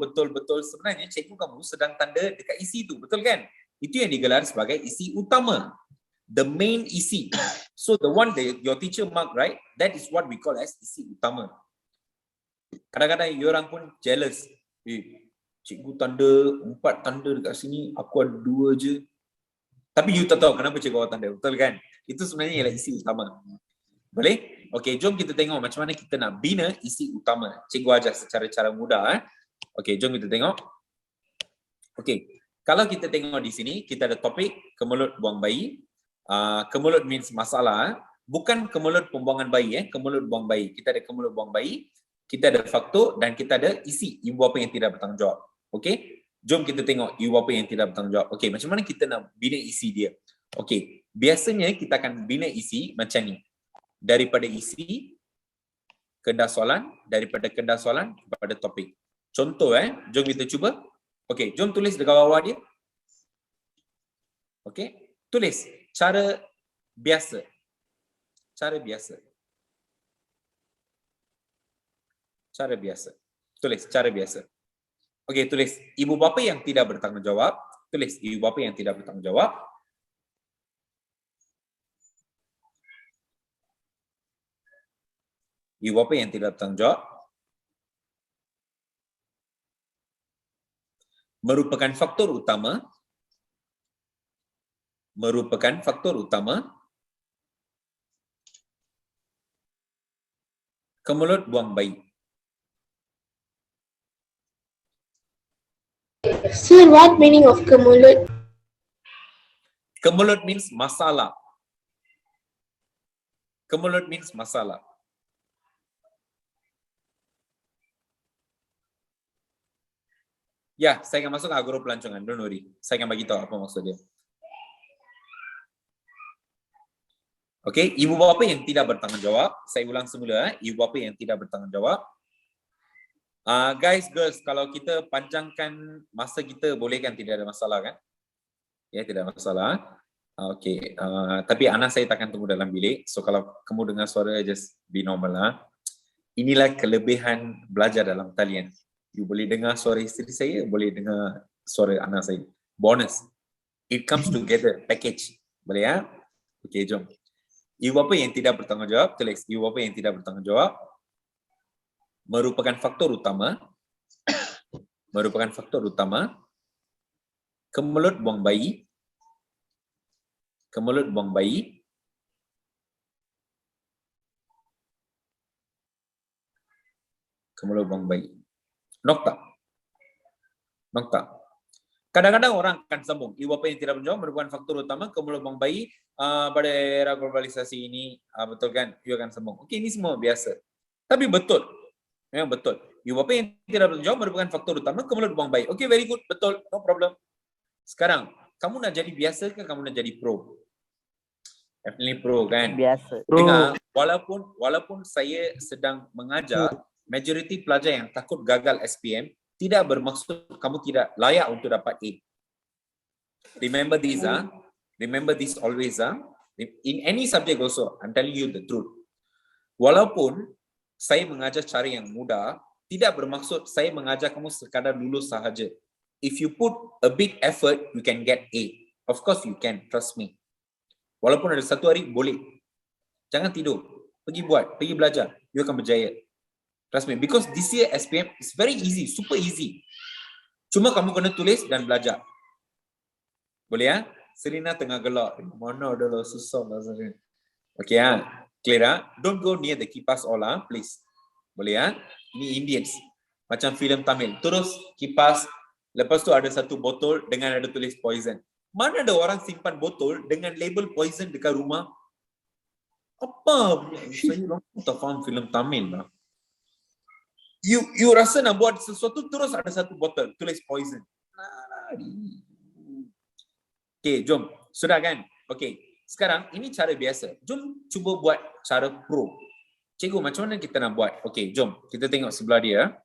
Sebenarnya cikgu kamu sedang tanda dekat isi tu. Betul kan? Itu yang digelar sebagai isi utama. The main isi. So the one that your teacher mark, right? That is what we call as isi utama. Kadang-kadang you orang pun jealous. Cikgu tanda 4 tanda dekat sini, aku ada 2 je. Tapi you tak tahu kenapa cikgu awak tanda. Betul kan? Itu sebenarnya ialah isi utama. Boleh? Okey, jom kita tengok macam mana kita nak bina isi utama. Cikgu ajar secara cara mudah. Okey, jom kita tengok. Okey, kalau kita tengok di sini, kita ada topik kemelut buang bayi. Kemelut means masalah. Bukan kemelut pembuangan bayi. Kemelut buang bayi. Kita ada kemelut buang bayi. Kita ada faktor dan kita ada isi. Ibu bapa yang tidak bertanggungjawab. Okey, jom kita tengok ibu bapa yang tidak bertanggungjawab. Okey, macam mana kita nak bina isi dia? Okey, biasanya kita akan bina isi macam ni. Daripada isi, kehendak soalan, daripada kehendak soalan kepada topik. Contoh jom kita cuba. Okey, jom tulis dekat bawah dia. Okey, tulis cara biasa. Cara biasa. Cara biasa. Tulis cara biasa. Okey, tulis ibu bapa yang tidak bertanggungjawab. Tulis ibu bapa yang tidak bertanggungjawab. Ibu bapa yang tidak bertanggungjawab merupakan faktor utama kemelut buang bayi. Sir, what meaning of kemulut? Kemelut means masalah. Kemelut means masalah. Ya, saya akan masuk ke guru pelancongan. Don't worry. Saya akan bagi tahu apa maksud dia. Okey, ibu bapa yang tidak bertanggungjawab. Saya ulang semula. Ibu bapa yang tidak bertanggungjawab. Guys, girls, kalau kita panjangkan masa kita, boleh kan? Tidak ada masalah kan? Ya, tidak ada masalah. Okey, tapi anak saya takkan tunggu dalam bilik. So, kalau kamu dengar suara, just be normal. Inilah kelebihan belajar dalam talian. You boleh dengar suara isteri saya, boleh dengar suara anak saya. Bonus. It comes together, package. Boleh ya? Okey, jom. Ibu bapa yang tidak bertanggungjawab, tulis ibu bapa yang tidak bertanggungjawab merupakan faktor utama kemelut buang bayi nokta. Kadang-kadang orang akan sambung ibu bapa yang tidak bertanggungjawab merupakan faktor utama kemelut buang bayi pada era globalisasi ini. Betul kan? You akan sambung. Okey, ini semua biasa. Tapi betul. Memang betul. Ibu bapa yang tidak bertanggung jawab merupakan faktor utama kemulut buang bayi. Okay, very good. Betul. No problem. Sekarang, kamu nak jadi biasa ke kamu nak jadi pro? Definitely pro kan? Biasa. Dengar, walaupun saya sedang mengajar, majoriti pelajar yang takut gagal SPM tidak bermaksud kamu tidak layak untuk dapat A. Remember this, remember this always, in any subject also, I'm telling you the truth. Walaupun saya mengajar cara yang mudah, tidak bermaksud saya mengajar kamu sekadar lulus sahaja. If you put a big effort, you can get A. Of course you can, trust me. Walaupun ada satu hari, boleh. Jangan tidur. Pergi buat, pergi belajar. You akan berjaya. Trust me. Because this year SPM is very easy, super easy. Cuma kamu kena tulis dan belajar. Boleh ya? Serina tengah gelak. Mana ada lah, susah lah Serina. Okay ya? Clear ya? Don't go near the kipas all please. Boleh ya? Ini Indians. Macam filem Tamil. Terus kipas, lepas tu ada satu botol dengan ada tulis poison. Mana ada orang simpan botol dengan label poison dekat rumah? Apa? Saya tak faham filem Tamil lah. You rasa nak buat sesuatu terus ada satu botol tulis poison. Okay, jom. Sudah kan? Okay. Sekarang ini cara biasa. Jom cuba buat cara pro. Cikgu, macam mana kita nak buat? Okay, jom. Kita tengok sebelah dia.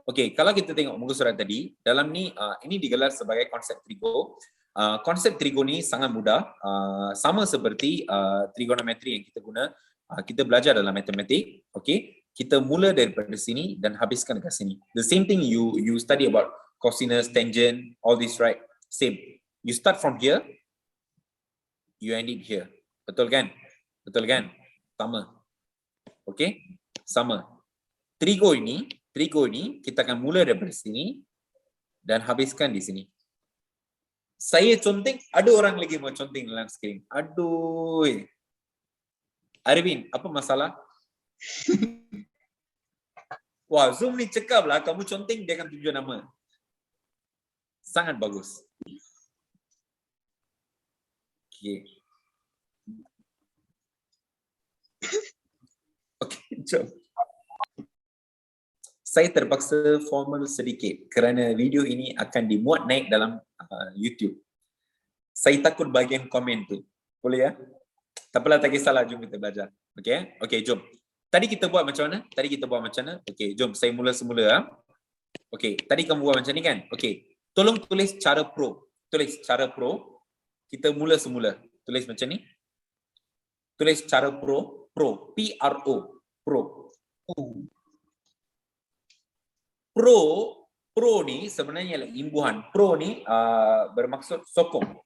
Okay, kalau kita tengok muka surat tadi, dalam ni, ini digelar sebagai konsep trigo. Konsep trigo ni sangat mudah. Sama seperti trigonometri yang kita guna. Kita belajar dalam matematik. Okay, kita mula daripada sini dan habiskan dekat sini. The same thing you study about cosinus, tangent, all this, right? Same. You start from here, you end it here. Betul kan? Betul kan? Sama. Okay? Sama. Trigo ini kita akan mula daripada sini dan habiskan di sini. Saya conteng, ada orang lagi mau conteng dalam skrin. Aduh. Arvin, apa masalah? Wah, Zoom ni cekap lah. Kamu conteng, dia akan tunjuk nama. Sangat bagus. Okay. Okay, jom. Saya terpaksa formal sedikit kerana video ini akan dimuat naik dalam YouTube. Saya takut bahagian komen tu. Boleh ya? Tak apalah, tak kisahlah. Jom kita belajar. Okay? Okay, jom. Tadi kita buat macam mana? Okay, jom saya mula semula. Okay, tadi kamu buat macam ni kan? Okay, tolong tulis cara pro. Tulis cara pro. Kita mula semula. Tulis macam ni. Tulis cara pro. Pro. P-R-O. Pro. Pro ni sebenarnya ialah imbuhan. Pro ni bermaksud sokong.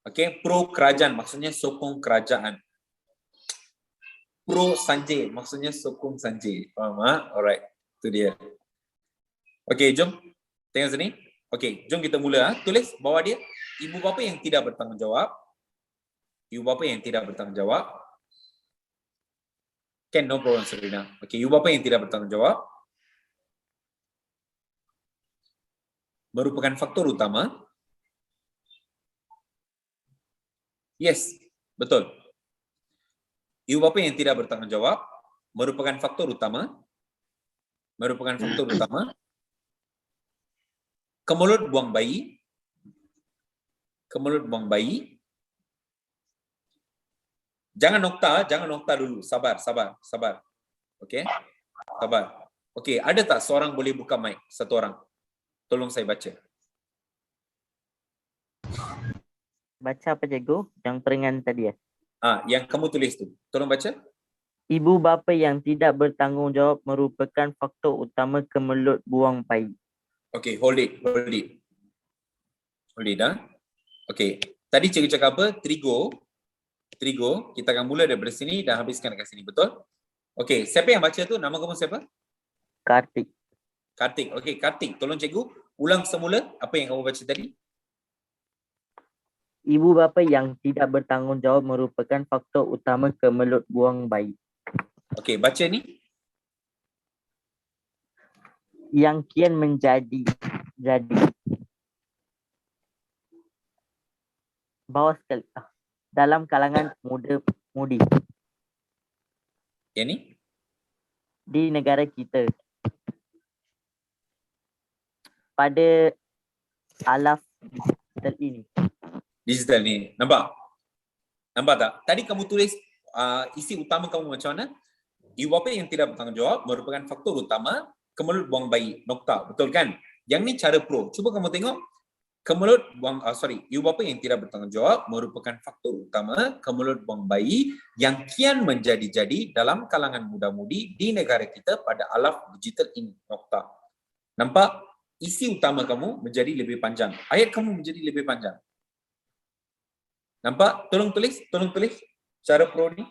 Okay, pro kerajaan maksudnya sokong kerajaan. Pro Sanjay maksudnya sokong Sanjay. Faham ha? Alright, itu dia. Okay, jom. Tengok sini. Okay, jom kita mula. Tulis bawah dia. Ibu bapa yang tidak bertanggungjawab. Ibu bapa yang tidak bertanggungjawab. Can, no problem, Serena. Okay, ibu bapa yang tidak bertanggungjawab merupakan faktor utama. Yes, betul. Ibu bapa yang tidak bertanggungjawab merupakan faktor utama. Kemulut buang bayi. Jangan nokta dulu. Sabar. Okay? Sabar. Okay, ada tak seorang boleh buka mic? Satu orang. Tolong saya baca. Baca apa cikgu? Yang peringan tadi ya? Yang kamu tulis tu. Tolong baca. Ibu bapa yang tidak bertanggungjawab merupakan faktor utama kemelut buang bayi. Okay, hold it. Okay. Tadi cikgu cakap apa? Trigo. Kita akan mula daripada sini dan habiskan dekat sini. Betul? Okay, siapa yang baca tu? Nama kamu siapa? Kartik. Okay, Kartik. Tolong cikgu ulang semula apa yang kamu baca tadi. Ibu bapa yang tidak bertanggungjawab merupakan faktor utama kemelut buang bayi. Okay, baca ni. Yang kian menjadi bawah sekali dalam kalangan muda-mudi. Yang ni? Di negara kita. Pada alaf digital ini. Digital ni. Nampak? Nampak tak? Tadi kamu tulis isi utama kamu macam mana? Ibu bapa yang tidak bertanggungjawab merupakan faktor utama kemelut buang bayi. Nokta. Betul kan? Yang ni cara pro. Cuba kamu tengok. Ibu bapa yang tidak bertanggungjawab merupakan faktor utama kemelut buang bayi yang kian menjadi-jadi dalam kalangan muda-mudi di negara kita pada alaf digital ini. Nokta. Nampak? Isi utama kamu menjadi lebih panjang. Ayat kamu menjadi lebih panjang. Nampak? Tolong tulis cara pro ni.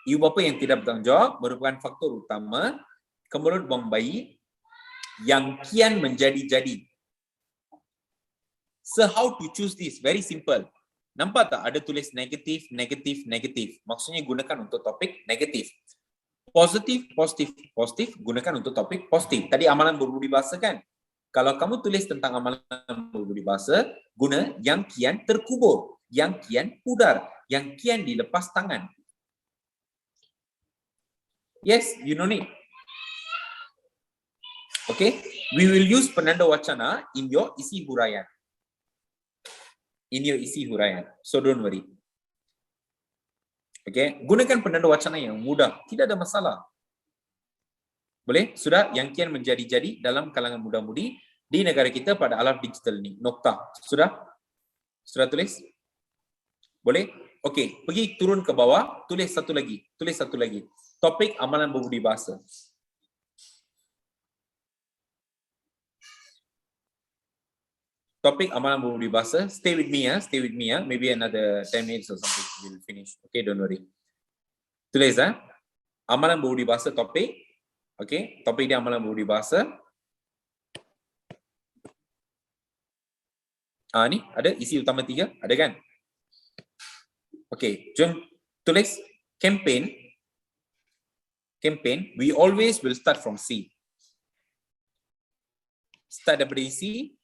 Ibu bapa yang tidak bertanggungjawab merupakan faktor utama kemelut buang bayi yang kian menjadi-jadi. So how to choose this? Very simple. Nampak tak ada tulis negatif, negatif, negatif. Maksudnya gunakan untuk topik negatif. Positif, positif, positif gunakan untuk topik positif. Tadi amalan berbudi bahasa kan? Kalau kamu tulis tentang amalan berbudi bahasa, guna yang kian terkubur, yang kian pudar, yang kian dilepas tangan. Yes, you know it. Okay, we will use penanda wacana in your isi huraian. In your isi huraian. So don't worry. Okay, gunakan penanda wacana yang mudah, tidak ada masalah. Boleh? Sudah? Yang kian menjadi-jadi dalam kalangan muda-mudi di negara kita pada alaf digital ni. Nokta. Sudah? Sudah tulis? Boleh? Okey, pergi turun ke bawah, tulis satu lagi. Tulis satu lagi. Topik amalan berbudi bahasa. Topik amalan berbudi bahasa. Stay with me ya, stay with me ya. Maybe another 10 minutes or something we'll finish. Okay, don't worry. Tulis ya. Amalan berbudi bahasa topik. Okay, topik dia amalan berbudi bahasa. Ni ada isi utama 3, ada kan? Okay, jom tulis campaign. Campaign, we always will start from C. Start daripada isi,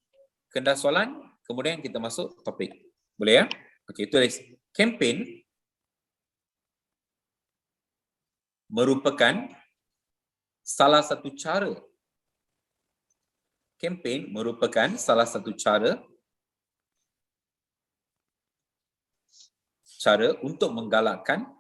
kena soalan, kemudian kita masuk topik. Boleh ya? Okay, tulis campaign merupakan salah satu cara. Campaign merupakan salah satu cara untuk menggalakkan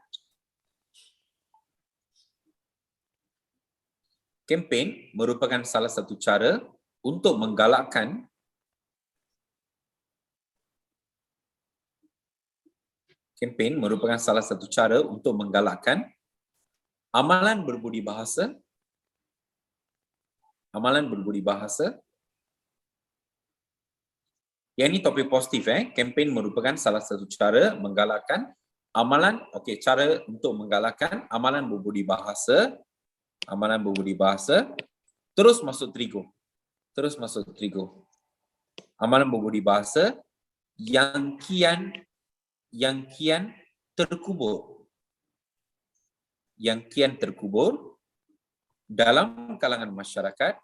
amalan berbudi bahasa yang ini topik positif campaign merupakan salah satu cara menggalakkan amalan cara untuk menggalakkan amalan berbudi bahasa terus masuk trigo amalan berbudi bahasa yang kian terkubur dalam kalangan masyarakat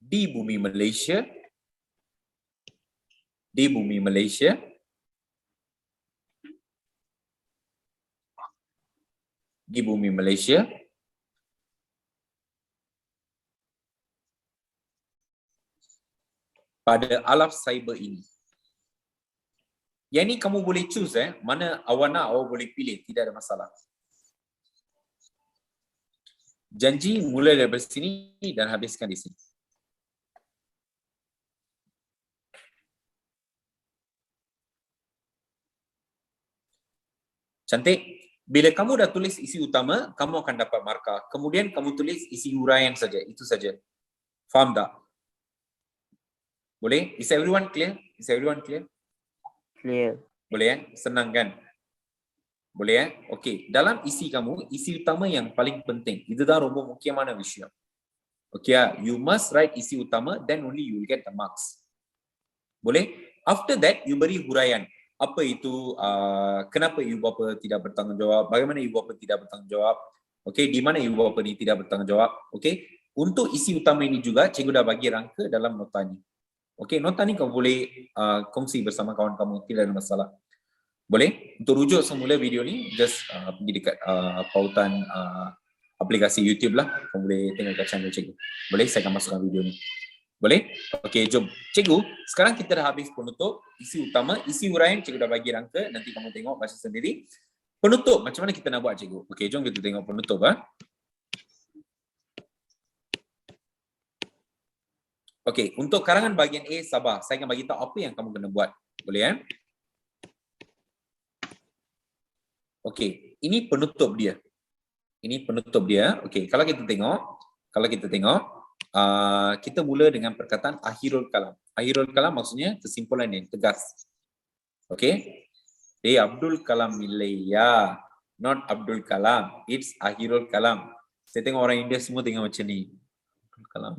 di bumi Malaysia pada alaf cyber ini. Yang ni kamu boleh choose mana awak nak, awak boleh pilih, tidak ada masalah. Janji mulai dari sini dan habiskan di sini. Cantik. Bila kamu dah tulis isi utama, kamu akan dapat markah. Kemudian kamu tulis isi huraian saja, itu saja. Faham tak? Boleh? Is everyone clear? Clear. Boleh Senang kan? Boleh Okey. Dalam isi kamu, isi utama yang paling penting. இதுதான் ரொம்ப முக்கியமான விஷயம். Okay you must write isi utama, then only you will get the marks. Boleh? After that, you beri huraian. Apa itu, kenapa ibu bapa tidak bertanggungjawab, bagaimana ibu bapa tidak bertanggungjawab, okey, di mana ibu bapa ni tidak bertanggungjawab, okey. Untuk isi utama ini juga, cikgu dah bagi rangka dalam nota ni. Okey, nota ni kau boleh kongsi bersama kawan kamu, tidak ada masalah. Boleh? Untuk rujuk semula video ni, just pergi dekat pautan aplikasi YouTube lah. Kamu boleh tengok kat channel cikgu. Boleh? Saya akan masukkan video ni. Boleh? Okey, jom. Cikgu, sekarang kita dah habis penutup. Isi utama, isi huraian cikgu dah bagi rangka. Nanti kamu tengok baca sendiri. Penutup, macam mana kita nak buat cikgu? Okey, jom kita tengok penutup. Okey, untuk karangan bahagian A, sabar. Saya akan bagi tahu apa yang kamu kena buat. Boleh? Okey, ini penutup dia. Ini penutup dia. Okey, kalau kita tengok, kita mula dengan perkataan akhirul kalam. Akhirul kalam maksudnya kesimpulan yang tegas. Okey. Abdul Kalam Milaya, not Abdul Kalam. It's akhirul kalam. Saya tengok orang India semua tengok macam ni. Abdul Kalam.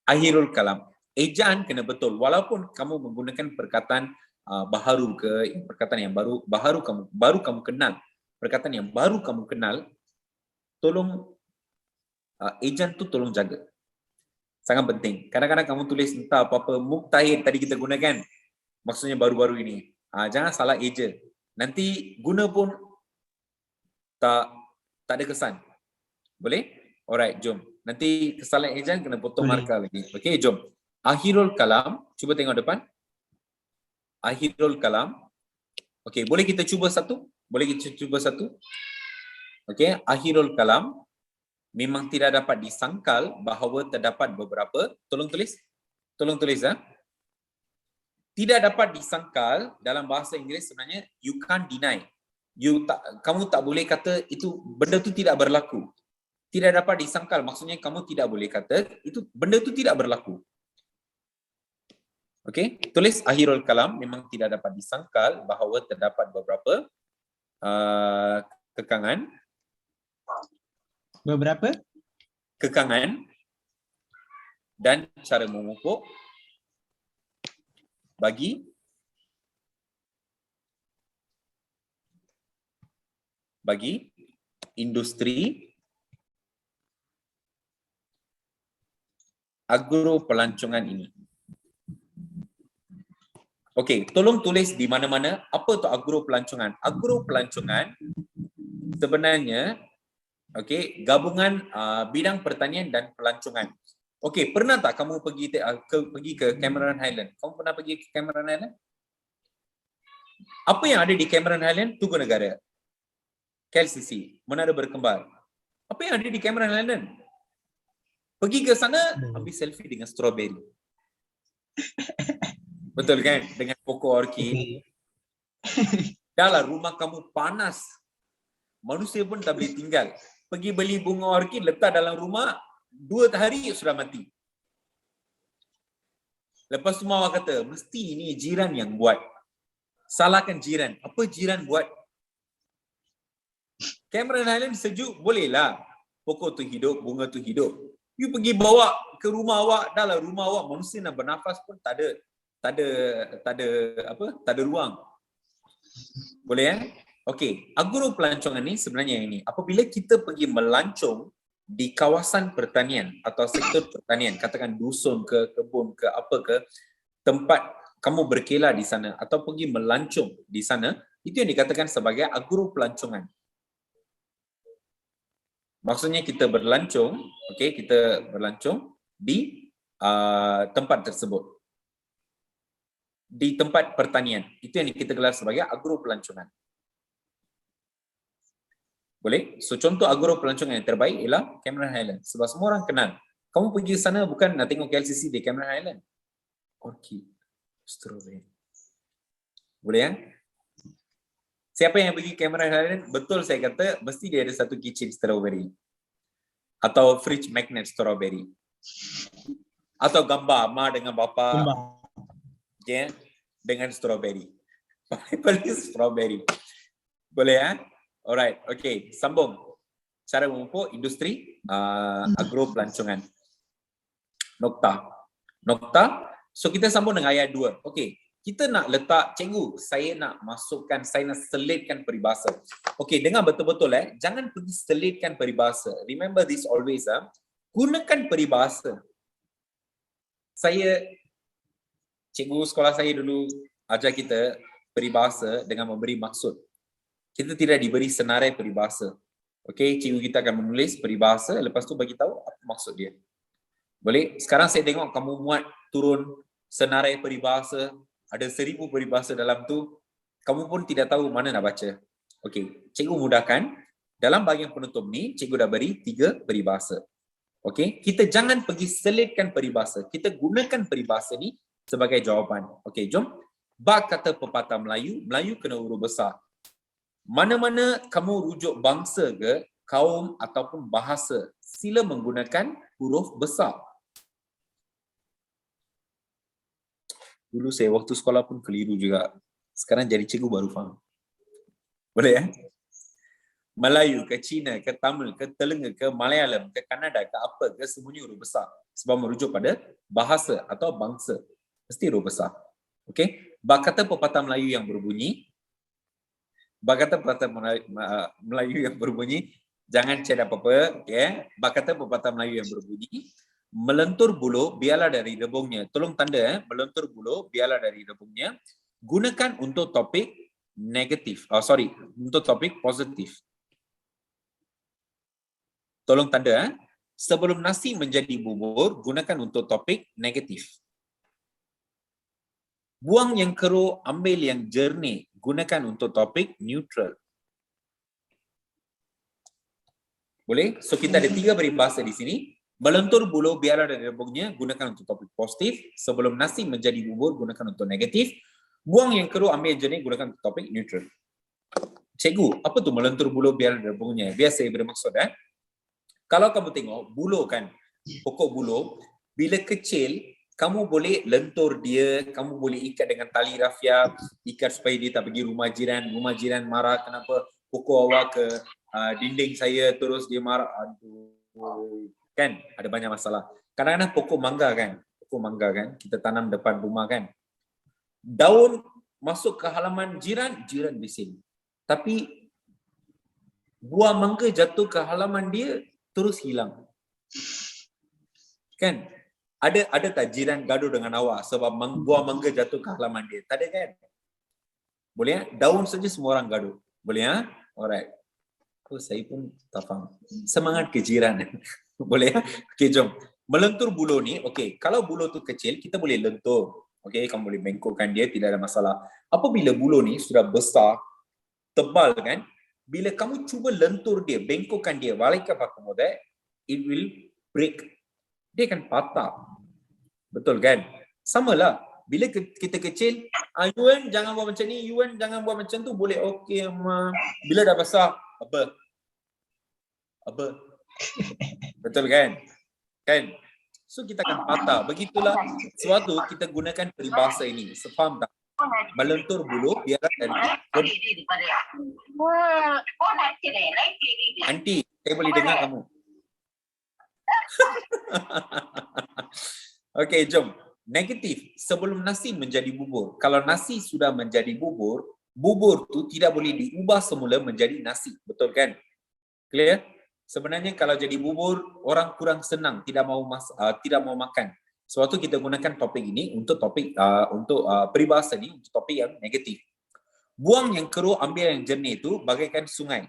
Akhirul kalam. Ejaan kena betul. Walaupun kamu menggunakan perkataan baharu ke, perkataan yang baru kamu kenal, perkataan yang baru kamu kenal, tolong ejaan tu tolong jaga. Sangat penting. Kadang-kadang kamu tulis entah apa-apa muktahid tadi kita gunakan, maksudnya baru-baru ini. Jangan salah eja. Nanti guna pun tak ada kesan. Boleh? Alright, jom. Nanti kesalahan ejaan kena potong markah lagi. Okey, jom. Akhirul kalam, cuba tengok depan. Akhirul kalam. Okey, boleh kita cuba satu? Okey, akhirul kalam memang tidak dapat disangkal bahawa terdapat beberapa, tolong tulis Tidak dapat disangkal dalam bahasa Inggeris sebenarnya you can't deny. Kamu tak boleh kata itu benda tu tidak berlaku. Tidak dapat disangkal maksudnya kamu tidak boleh kata itu benda tu tidak berlaku. Okey, tulis akhirul kalam memang tidak dapat disangkal bahawa terdapat beberapa kekangan dan cara memupuk bagi industri agropelancongan ini. Okey, tolong tulis di mana-mana apa tu agropelancongan. Agropelancongan sebenarnya gabungan bidang pertanian dan pelancongan. Okey, pernah tak kamu pergi ke Cameron Highland? Kamu pernah pergi ke Cameron Highland? Apa yang ada di Cameron Highland? Tugu Negara, KLCC, Menara Berkembar. Apa yang ada di Cameron Highland? Pergi ke sana, ambil selfie dengan strawberry. Betul kan? Dengan pokok orkid. Dahlah rumah kamu panas. Manusia pun tak boleh tinggal. Pergi beli bunga orkid, letak dalam rumah, 2 hari sudah mati. Lepas tu mawar kata, mesti ini jiran yang buat. Salahkan jiran. Apa jiran buat? Cameron Highland sejuk, bolehlah. Pokok tu hidup, bunga tu hidup. You pergi bawa ke rumah awak, dahlah rumah awak manusia nak bernafas pun tak ada ruang. Boleh Okey, agropelancongan ni sebenarnya ini. Apabila kita pergi melancong di kawasan pertanian atau sektor pertanian, katakan dusun ke, kebun ke, apa ke, tempat kamu berkelah di sana atau pergi melancong di sana, itu yang dikatakan sebagai agropelancongan. Maksudnya kita berlancong, kita berlancong di tempat tersebut. Di tempat pertanian. Itu yang kita gelar sebagai agropelancongan. Boleh? So contoh agropelancongan yang terbaik ialah Cameron Highland. Sebab semua orang kenal. Kamu pergi sana bukan nak tengok KLCC di Cameron Highland. Orchid, strawberry. Boleh Siapa yang pergi Cameron Highland, betul saya kata, mesti dia ada satu kitchen strawberry. Atau fridge magnet strawberry. Atau gambar mak dengan bapa. Dengan strawberry. Paling strawberry. Boleh Alright, okay, sambung. Cara memupuk industri agropelancongan. Nokta. So kita sambung dengan ayat 2. Okay, kita nak letak, cikgu, saya nak selitkan peribahasa. Okay, dengar betul-betul jangan pergi selitkan peribahasa. Remember this always gunakan peribahasa. Cikgu sekolah saya dulu ajar kita, peribahasa dengan memberi maksud. Kita tidak diberi senarai peribahasa. Okey, cikgu kita akan menulis peribahasa, lepas tu bagi tahu apa maksud dia. Boleh? Sekarang saya tengok kamu muat turun senarai peribahasa, ada 1000 peribahasa dalam tu, kamu pun tidak tahu mana nak baca. Okey, cikgu mudahkan. Dalam bahagian penutup ni, cikgu dah beri 3 peribahasa. Okey, kita jangan pergi selitkan peribahasa. Kita gunakan peribahasa ni sebagai jawapan. Okey, jom. Bak kata pepatah Melayu, Melayu kena huruf besar. Mana-mana kamu rujuk bangsa ke, kaum ataupun bahasa, sila menggunakan huruf besar. Dulu saya waktu sekolah pun keliru juga. Sekarang jadi cikgu baru faham. Boleh ya? Melayu ke Cina ke Tamil ke Telugu ke Malayalam ke Kanada ke apa ke semuanya huruf besar. Sebab merujuk pada bahasa atau bangsa. Mesti huruf besar. Okey? Bak kata pepatah Melayu yang berbunyi. Bak kata pepatah Melayu yang berbunyi. Jangan cari apa-apa. Okay? Bak kata pepatah Melayu yang berbunyi. Melentur buluh biarlah dari rebungnya. Tolong tanda melentur buluh biarlah dari rebungnya. Gunakan untuk topik negatif. Untuk topik positif. Tolong tanda. Sebelum nasi menjadi bubur, gunakan untuk topik negatif. Buang yang keruh, ambil yang jernih. Gunakan untuk topik neutral. Boleh? So kita ada 3 peribahasa di sini. Melentur buluh biarlah dari rebungnya, gunakan untuk topik positif. Sebelum nasi menjadi bubur, gunakan untuk negatif. Buang yang keruh, ambil yang jernih, gunakan untuk topik neutral. Cikgu, apa tu melentur buluh biarlah dari rebungnya? Biar saya bermaksud kalau kamu tengok buluh kan, pokok buluh, bila kecil, kamu boleh lentur dia, kamu boleh ikat dengan tali rafia, ikat supaya dia tak pergi rumah jiran marah kenapa pokok awak ke dinding saya, terus dia marah, aduh, kan ada banyak masalah. Kadang-kadang pokok mangga kan, kita tanam depan rumah kan, daun masuk ke halaman jiran bising, tapi buah mangga jatuh ke halaman dia, terus hilang. Kan? Ada tak jiran gaduh dengan awak sebab buah mangga jatuh ke halaman dia? Tak ada kan? Boleh ya? Daun saja semua orang gaduh. Boleh ya? Alright. Oh, saya pun tak faham. Semangat kejiran. Boleh ya? Okey, jom. Melentur buluh ni, okey, kalau buluh tu kecil, kita boleh lentur. Okey, kamu boleh bengkokkan dia, tidak ada masalah. Apabila buluh ni sudah besar, tebal kan? Bila kamu cuba lentur dia, bengkokkan dia, walaikum pakumode, it will break. Dia akan patah. Betul kan? Samalah. Bila kita kecil, Yuan jangan buat macam ni, Yuan jangan buat macam tu, boleh okey amma. Bila dah besar, apa? Betul kan? Kan? So kita akan patah. Begitulah suatu kita gunakan peribahasa ini. Faham tak? Melentur buluh biarlah dari Aunty, saya boleh dengar kamu. Okey, jom. Negatif, sebelum nasi menjadi bubur. Kalau nasi sudah menjadi bubur, bubur tu tidak boleh diubah semula menjadi nasi. Betul kan? Clear? Sebenarnya kalau jadi bubur, orang kurang senang, tidak mau makan. Sebab tu kita gunakan topik ini untuk topik peribahasa ni untuk topik yang negatif. Buang yang keruh, ambil yang jernih tu bagaikan sungai.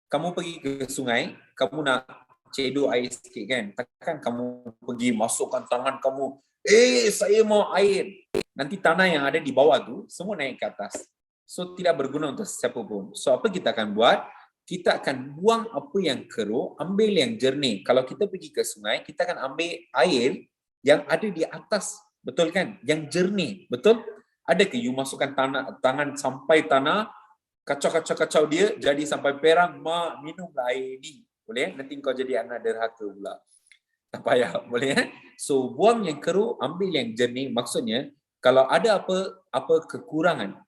Kamu pergi ke sungai, kamu nak cedoh air sikit kan. Takkan kamu pergi masukkan tangan kamu, saya mau air. Nanti tanah yang ada di bawah tu semua naik ke atas. So tidak berguna untuk siapa pun. So apa kita akan buat? Kita akan buang apa yang keruh, ambil yang jernih. Kalau kita pergi ke sungai, kita akan ambil air yang ada di atas, betul kan? Yang jernih, betul? Ada ke you masukkan tangan sampai tanah, kacau dia, jadi sampai perang, minumlah air ni. Boleh? Nanti kau jadi anak derhaka pula. Tak payah, boleh? So, buang yang keruh, ambil yang jernih. Maksudnya, kalau ada apa kekurangan,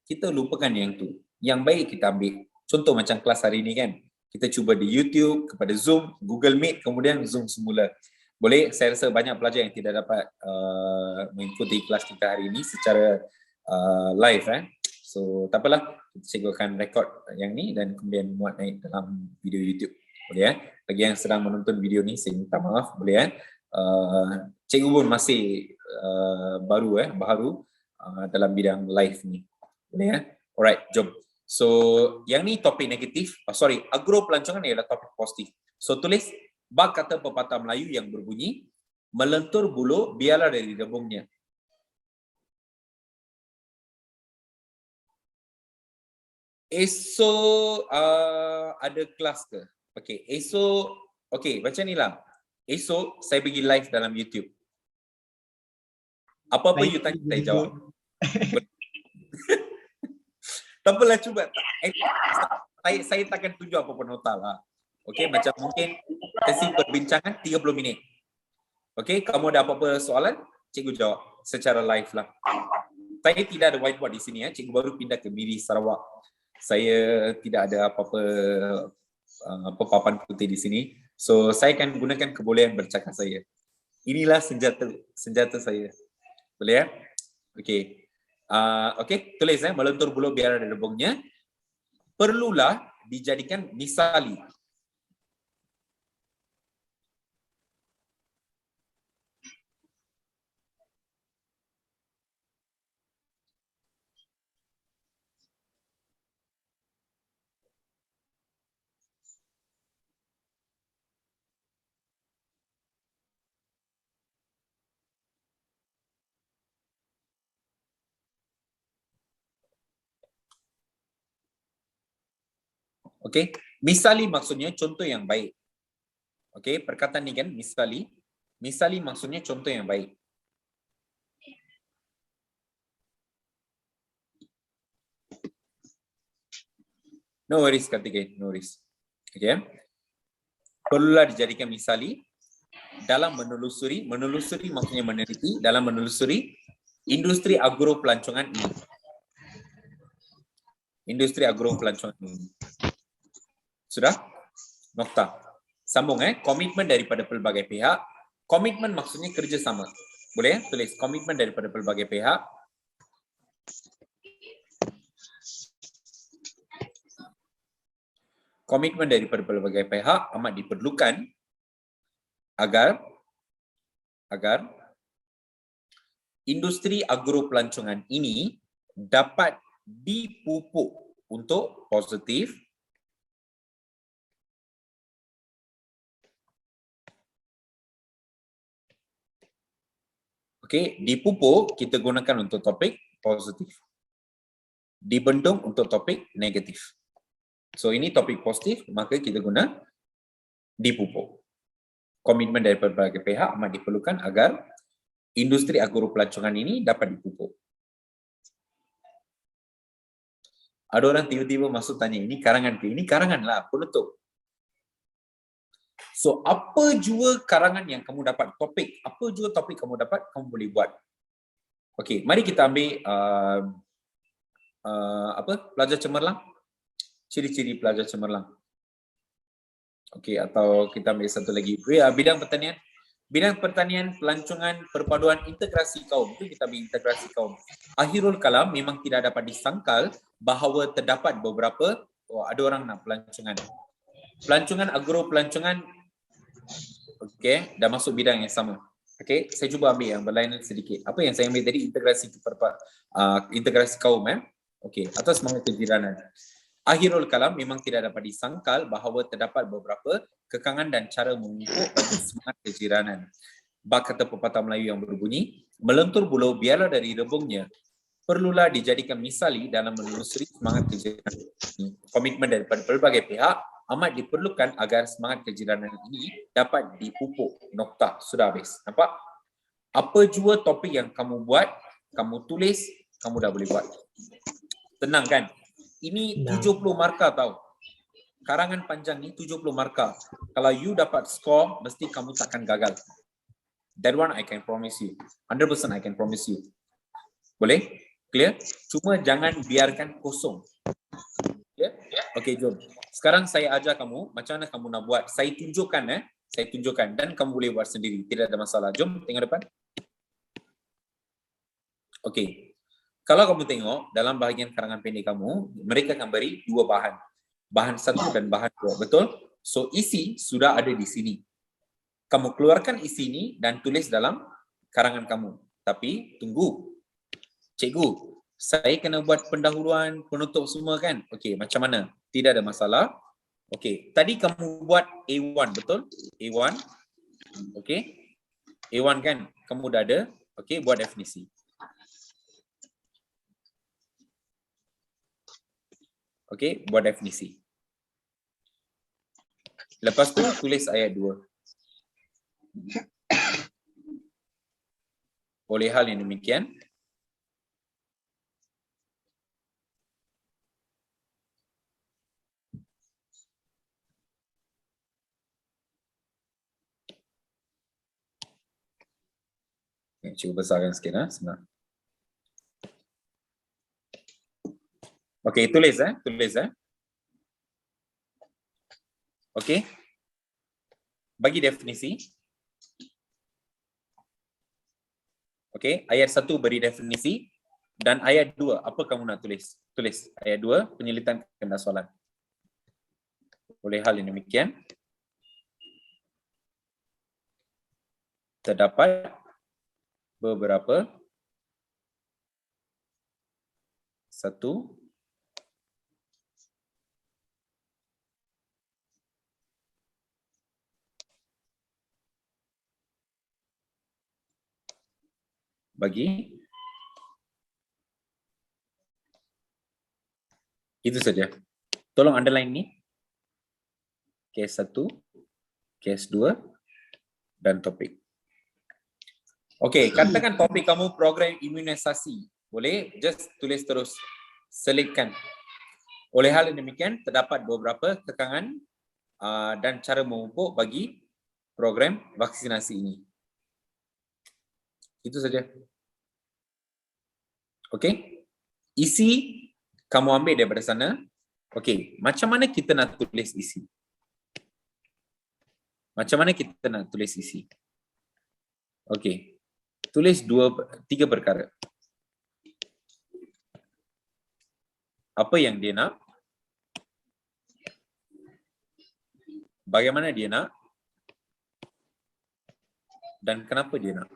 kita lupakan yang tu. Yang baik kita ambil. Contoh macam kelas hari ni kan, kita cuba di YouTube, kepada Zoom, Google Meet, kemudian Zoom semula. Boleh? Saya rasa banyak pelajar yang tidak dapat mengikuti kelas kita hari ini secara live. So, tak apalah. Cikgu akan rekod yang ni dan kemudian muat naik dalam video YouTube. Boleh ya? Bagi yang sedang menonton video ni, saya minta maaf. Boleh ya? Cikgu pun masih baru. dalam bidang live ni. Boleh ya? Alright, jom. So, yang ni topik negatif. Agro pelancongan ialah topik positif. So, tulis bak kata pepatah Melayu yang berbunyi, melentur bulu biarlah dari rebungnya. Esok ada kelas ke? Okey, esok macam ni lah. Esok saya pergi live dalam YouTube. Apa-apa you tanya saya jawab. Tak apalah, cuba. Saya takkan tunjuk apa-apa nota lah. Okey, macam mungkin sesi perbincangan 30 minit. Okey, kamu ada apa-apa soalan, cikgu jawab secara live lah. Saya tidak ada whiteboard di sini ya. Cikgu baru pindah ke Miri, Sarawak. Saya tidak ada apa-apa papan putih di sini. So saya akan gunakan kebolehan bercakap saya. Inilah senjata saya. Boleh ya? Okey. Okey, tulis melentur bulu biar ada rebungnya. Perlulah dijadikan misali. Okey, misali maksudnya contoh yang baik. Okey, perkataan ni kan misali. Misali maksudnya contoh yang baik. No worries Kartikeyan, no worries. Okey. Perlulah dijadikan misali dalam menelusuri maksudnya meneliti, dalam menelusuri industri agro pelancongan ini. Industri agro pelancongan ini. Sudah? Nokta. Sambung komitmen daripada pelbagai pihak. Komitmen maksudnya kerjasama. Boleh tulis komitmen daripada pelbagai pihak. Komitmen daripada pelbagai pihak amat diperlukan agar industri agro pelancongan ini dapat dipupuk untuk positif dipupuk kita gunakan untuk topik positif. Dibendung untuk topik negatif. So ini topik positif, maka kita guna dipupuk. Komitmen dari berbagai pihak amat diperlukan agar industri agro pelancongan ini dapat dipupuk. Ada orang tiba-tiba masuk tanya, ini karangan ke? Ini karangan lah, penutup. So, apa jua karangan yang kamu dapat, topik, apa jua topik kamu dapat, kamu boleh buat. Okey, mari kita ambil pelajar cemerlang. Ciri-ciri pelajar cemerlang. Okey, atau kita ambil satu lagi. Bidang pertanian. Bidang pertanian, pelancongan, perpaduan, integrasi kaum. Itu kita ambil integrasi kaum. Akhirul kalam memang tidak dapat disangkal bahawa terdapat beberapa, ada orang nak pelancongan. Pelancongan, agro pelancongan, okey, dah masuk bidang yang sama. Okey, saya cuba ambil yang berlainan sedikit. Apa yang saya ambil tadi, integrasi kaum. Okey, atas semangat kejiranan. Akhirul kalam memang tidak dapat disangkal bahawa terdapat beberapa kekangan dan cara memupuk bagi semangat kejiranan. Bak kata pepatah Melayu yang berbunyi, melentur bulu biarlah dari rebungnya. Perlulah dijadikan misali dalam menelusuri semangat kejiranan. Komitmen daripada berbagai pihak amat diperlukan agar semangat kejiranan ini dapat dipupuk. Nokta. Sudah habis. Nampak? Apa jua topik yang kamu buat, kamu tulis, kamu dah boleh buat. Tenang kan? Ini 70 markah tau. Karangan panjang ni 70 markah. Kalau you dapat skor, mesti kamu takkan gagal. That one I can promise you. 100% I can promise you. Boleh? Clear? Cuma jangan biarkan kosong. Yeah? Okay, jom. Sekarang saya ajar kamu macam mana kamu nak buat. Saya tunjukkan dan kamu boleh buat sendiri. Tidak ada masalah. Jom tengok depan. Okay. Kalau kamu tengok dalam bahagian karangan pendek kamu, mereka akan beri dua bahan. Bahan satu dan bahan dua. Betul? So isi sudah ada di sini. Kamu keluarkan isi ini dan tulis dalam karangan kamu. Tapi tunggu. cikgu, saya kena buat pendahuluan, penutup semua kan? Okey, macam mana? Tidak ada masalah. Okey, tadi kamu buat A1, betul? A1. Okey. A1 kan? Kamu dah ada. Okey, buat definisi. Okey, buat definisi. Lepas tu tulis ayat 2. Oleh hal yang demikian, cuba besarkan sikit senang. Okey, tulis tulis Okey. Bagi definisi. Okey, ayat 1 beri definisi dan ayat 2 apa kamu nak tulis? Tulis ayat 2 penyelidikan kena soalan. Oleh hal yang demikian, terdapat beberapa bagi itu saja. Tolong underline ni. Case 1, case 2 dan topik. Okey, katakan topik kamu program imunisasi. Boleh? Just tulis terus. Selitkan. Oleh hal yang demikian, terdapat beberapa kekangan dan cara memupuk bagi program vaksinasi ini. Itu saja. Okey? Isi kamu ambil daripada sana. Okey, macam mana kita nak tulis isi? Macam mana kita nak tulis isi? Okey. Tulis 3 perkara. Apa yang dia nak? Bagaimana dia nak? Dan kenapa dia nak?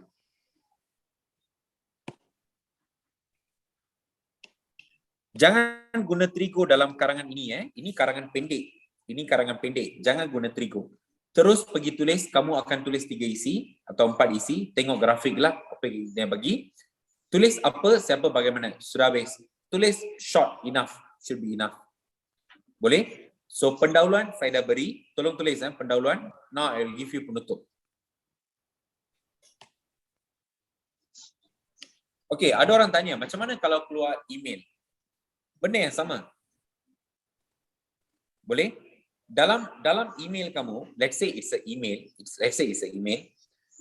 Jangan guna trigo dalam karangan ini Ini karangan pendek. Ini karangan pendek. Jangan guna trigo. Terus pergi tulis, kamu akan tulis 3 isi atau 4 isi. Tengok grafik lah apa yang dia bagi. Tulis apa, siapa, bagaimana. Sudah habis. Tulis short, enough. Should be enough. Boleh? So pendahuluan saya dah beri. Tolong tulis pendahuluan. Now I will give you penutup. Okey, ada orang tanya, macam mana kalau keluar email? Benda yang sama. Boleh? Dalam email kamu, let's say it's an email,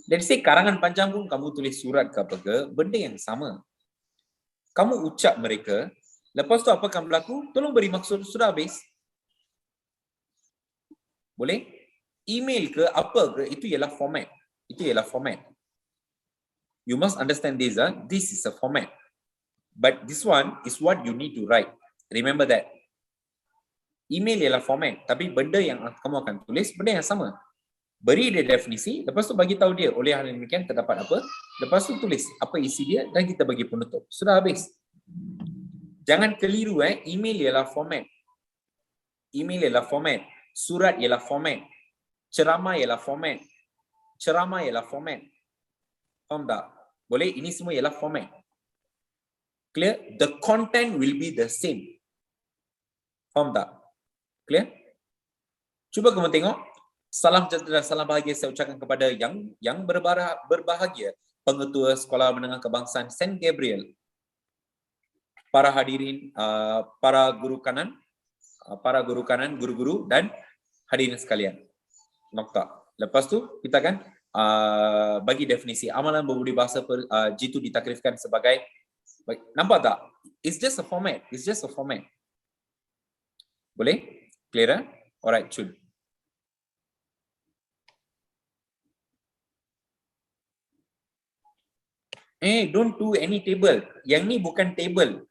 let's say karangan panjang pun kamu tulis surat ke apa ke, benda yang sama. Kamu ucap mereka, lepas tu apa akan berlaku? Tolong beri maksud, sudah habis. Boleh? Email ke apa ke, itu ialah format. Itu ialah format. You must understand this, this is a format. But this one is what you need to write. Remember that. Email ialah format, tapi benda yang kamu akan tulis, benda yang sama. Beri dia definisi, lepas tu bagi tahu dia, oleh hal yang demikian terdapat apa, lepas tu tulis apa isi dia dan kita bagi penutup. Sudah habis. Jangan keliru, email ialah format. Email ialah format. Surat ialah format. Ceramah ialah format. Ceramah ialah format. Faham tak? Boleh? Ini semua ialah format. Clear? The content will be the same. Faham tak? Clear? Cuba kamu tengok. Salam sejahtera dan salam bahagia saya ucapkan kepada yang berbahagia. Pengetua Sekolah Menengah Kebangsaan St. Gabriel. Para hadirin, para guru kanan, guru-guru dan hadirin sekalian. Nokta. Lepas tu kita akan bagi definisi amalan berbudi bahasa jitu ditakrifkan sebagai, nampak tak? It's just a format. It's just a format. Boleh? Clear? Alright, Chul. Don't do any table. Yang ni bukan table.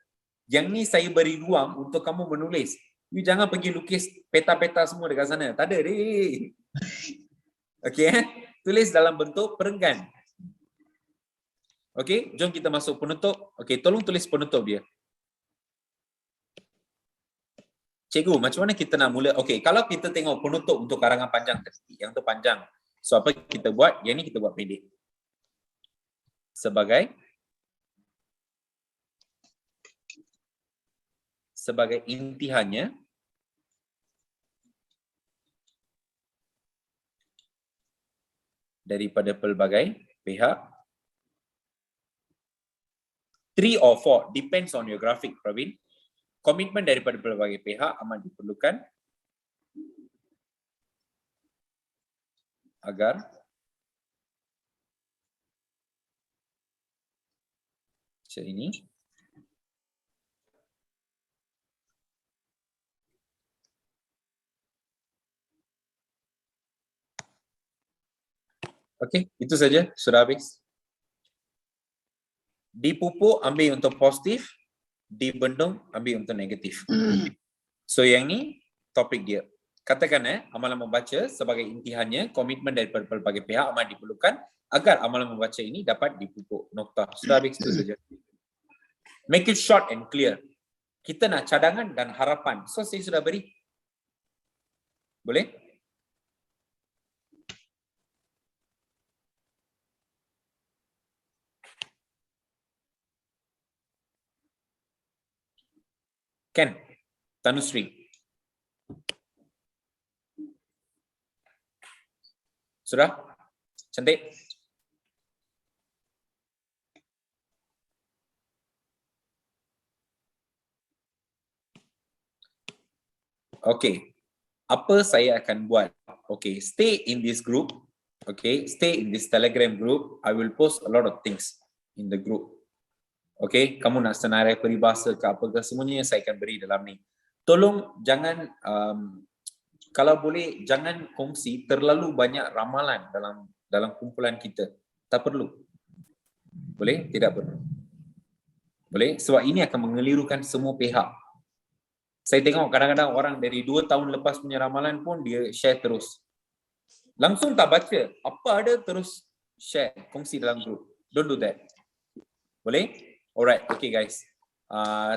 Yang ni saya beri ruang untuk kamu menulis. You jangan pergi lukis peta-peta semua dekat sana. Tak ada deh. Okay, tulis dalam bentuk perenggan. Okay, jom kita masuk penutup. Okay, tolong tulis penutup dia. Cikgu, macam mana kita nak mula? Okay, kalau kita tengok penutup untuk karangan panjang tadi, yang tu panjang. So, apa kita buat? Yang ni kita buat pendek. Sebagai intihannya, daripada pelbagai pihak, 3 or 4, depends on your graphic, Pravin. Komitmen daripada pelbagai pihak amat diperlukan agar macam ini okey, itu saja, sudah habis. Dipupuk ambil untuk positif, dibendung ambil untuk negatif. So yang ni topik dia. Katakan amalan membaca sebagai intihannya, komitmen daripada pelbagai pihak amat diperlukan agar amalan membaca ini dapat dipupuk. Noktah. Sudah habis, itu saja. Make it short and clear. Kita nak cadangan dan harapan. So saya sudah beri. Boleh? Ken, Tanusri. Sudah? Cantik? Okay. Apa saya akan buat? Okay, stay in this group. Okay, stay in this Telegram group. I will post a lot of things in the group. Okay, kamu nak senarai peribahasa ke apa ke, semuanya saya akan beri dalam ni. Tolong jangan, kalau boleh jangan kongsi terlalu banyak ramalan dalam kumpulan kita. Tak perlu. Boleh? Tidak perlu. Boleh? Sebab ini akan mengelirukan semua pihak. Saya tengok kadang-kadang orang dari 2 tahun lepas punya ramalan pun dia share terus. Langsung tak baca. Apa ada terus share, kongsi dalam group. Don't do that. Boleh? Alright, okay guys.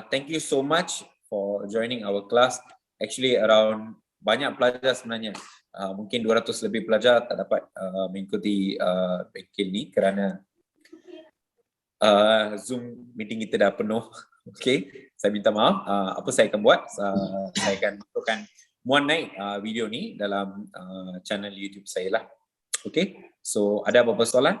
Thank you so much for joining our class. Actually around banyak pelajar sebenarnya. Mungkin 200 lebih pelajar tak dapat mengikuti bengkel ni kerana Zoom meeting kita dah penuh. Okay, saya minta maaf. Apa saya akan buat? Saya akan masukkan muat naik video ni dalam channel YouTube saya lah. Okay, so ada apa-apa soalan?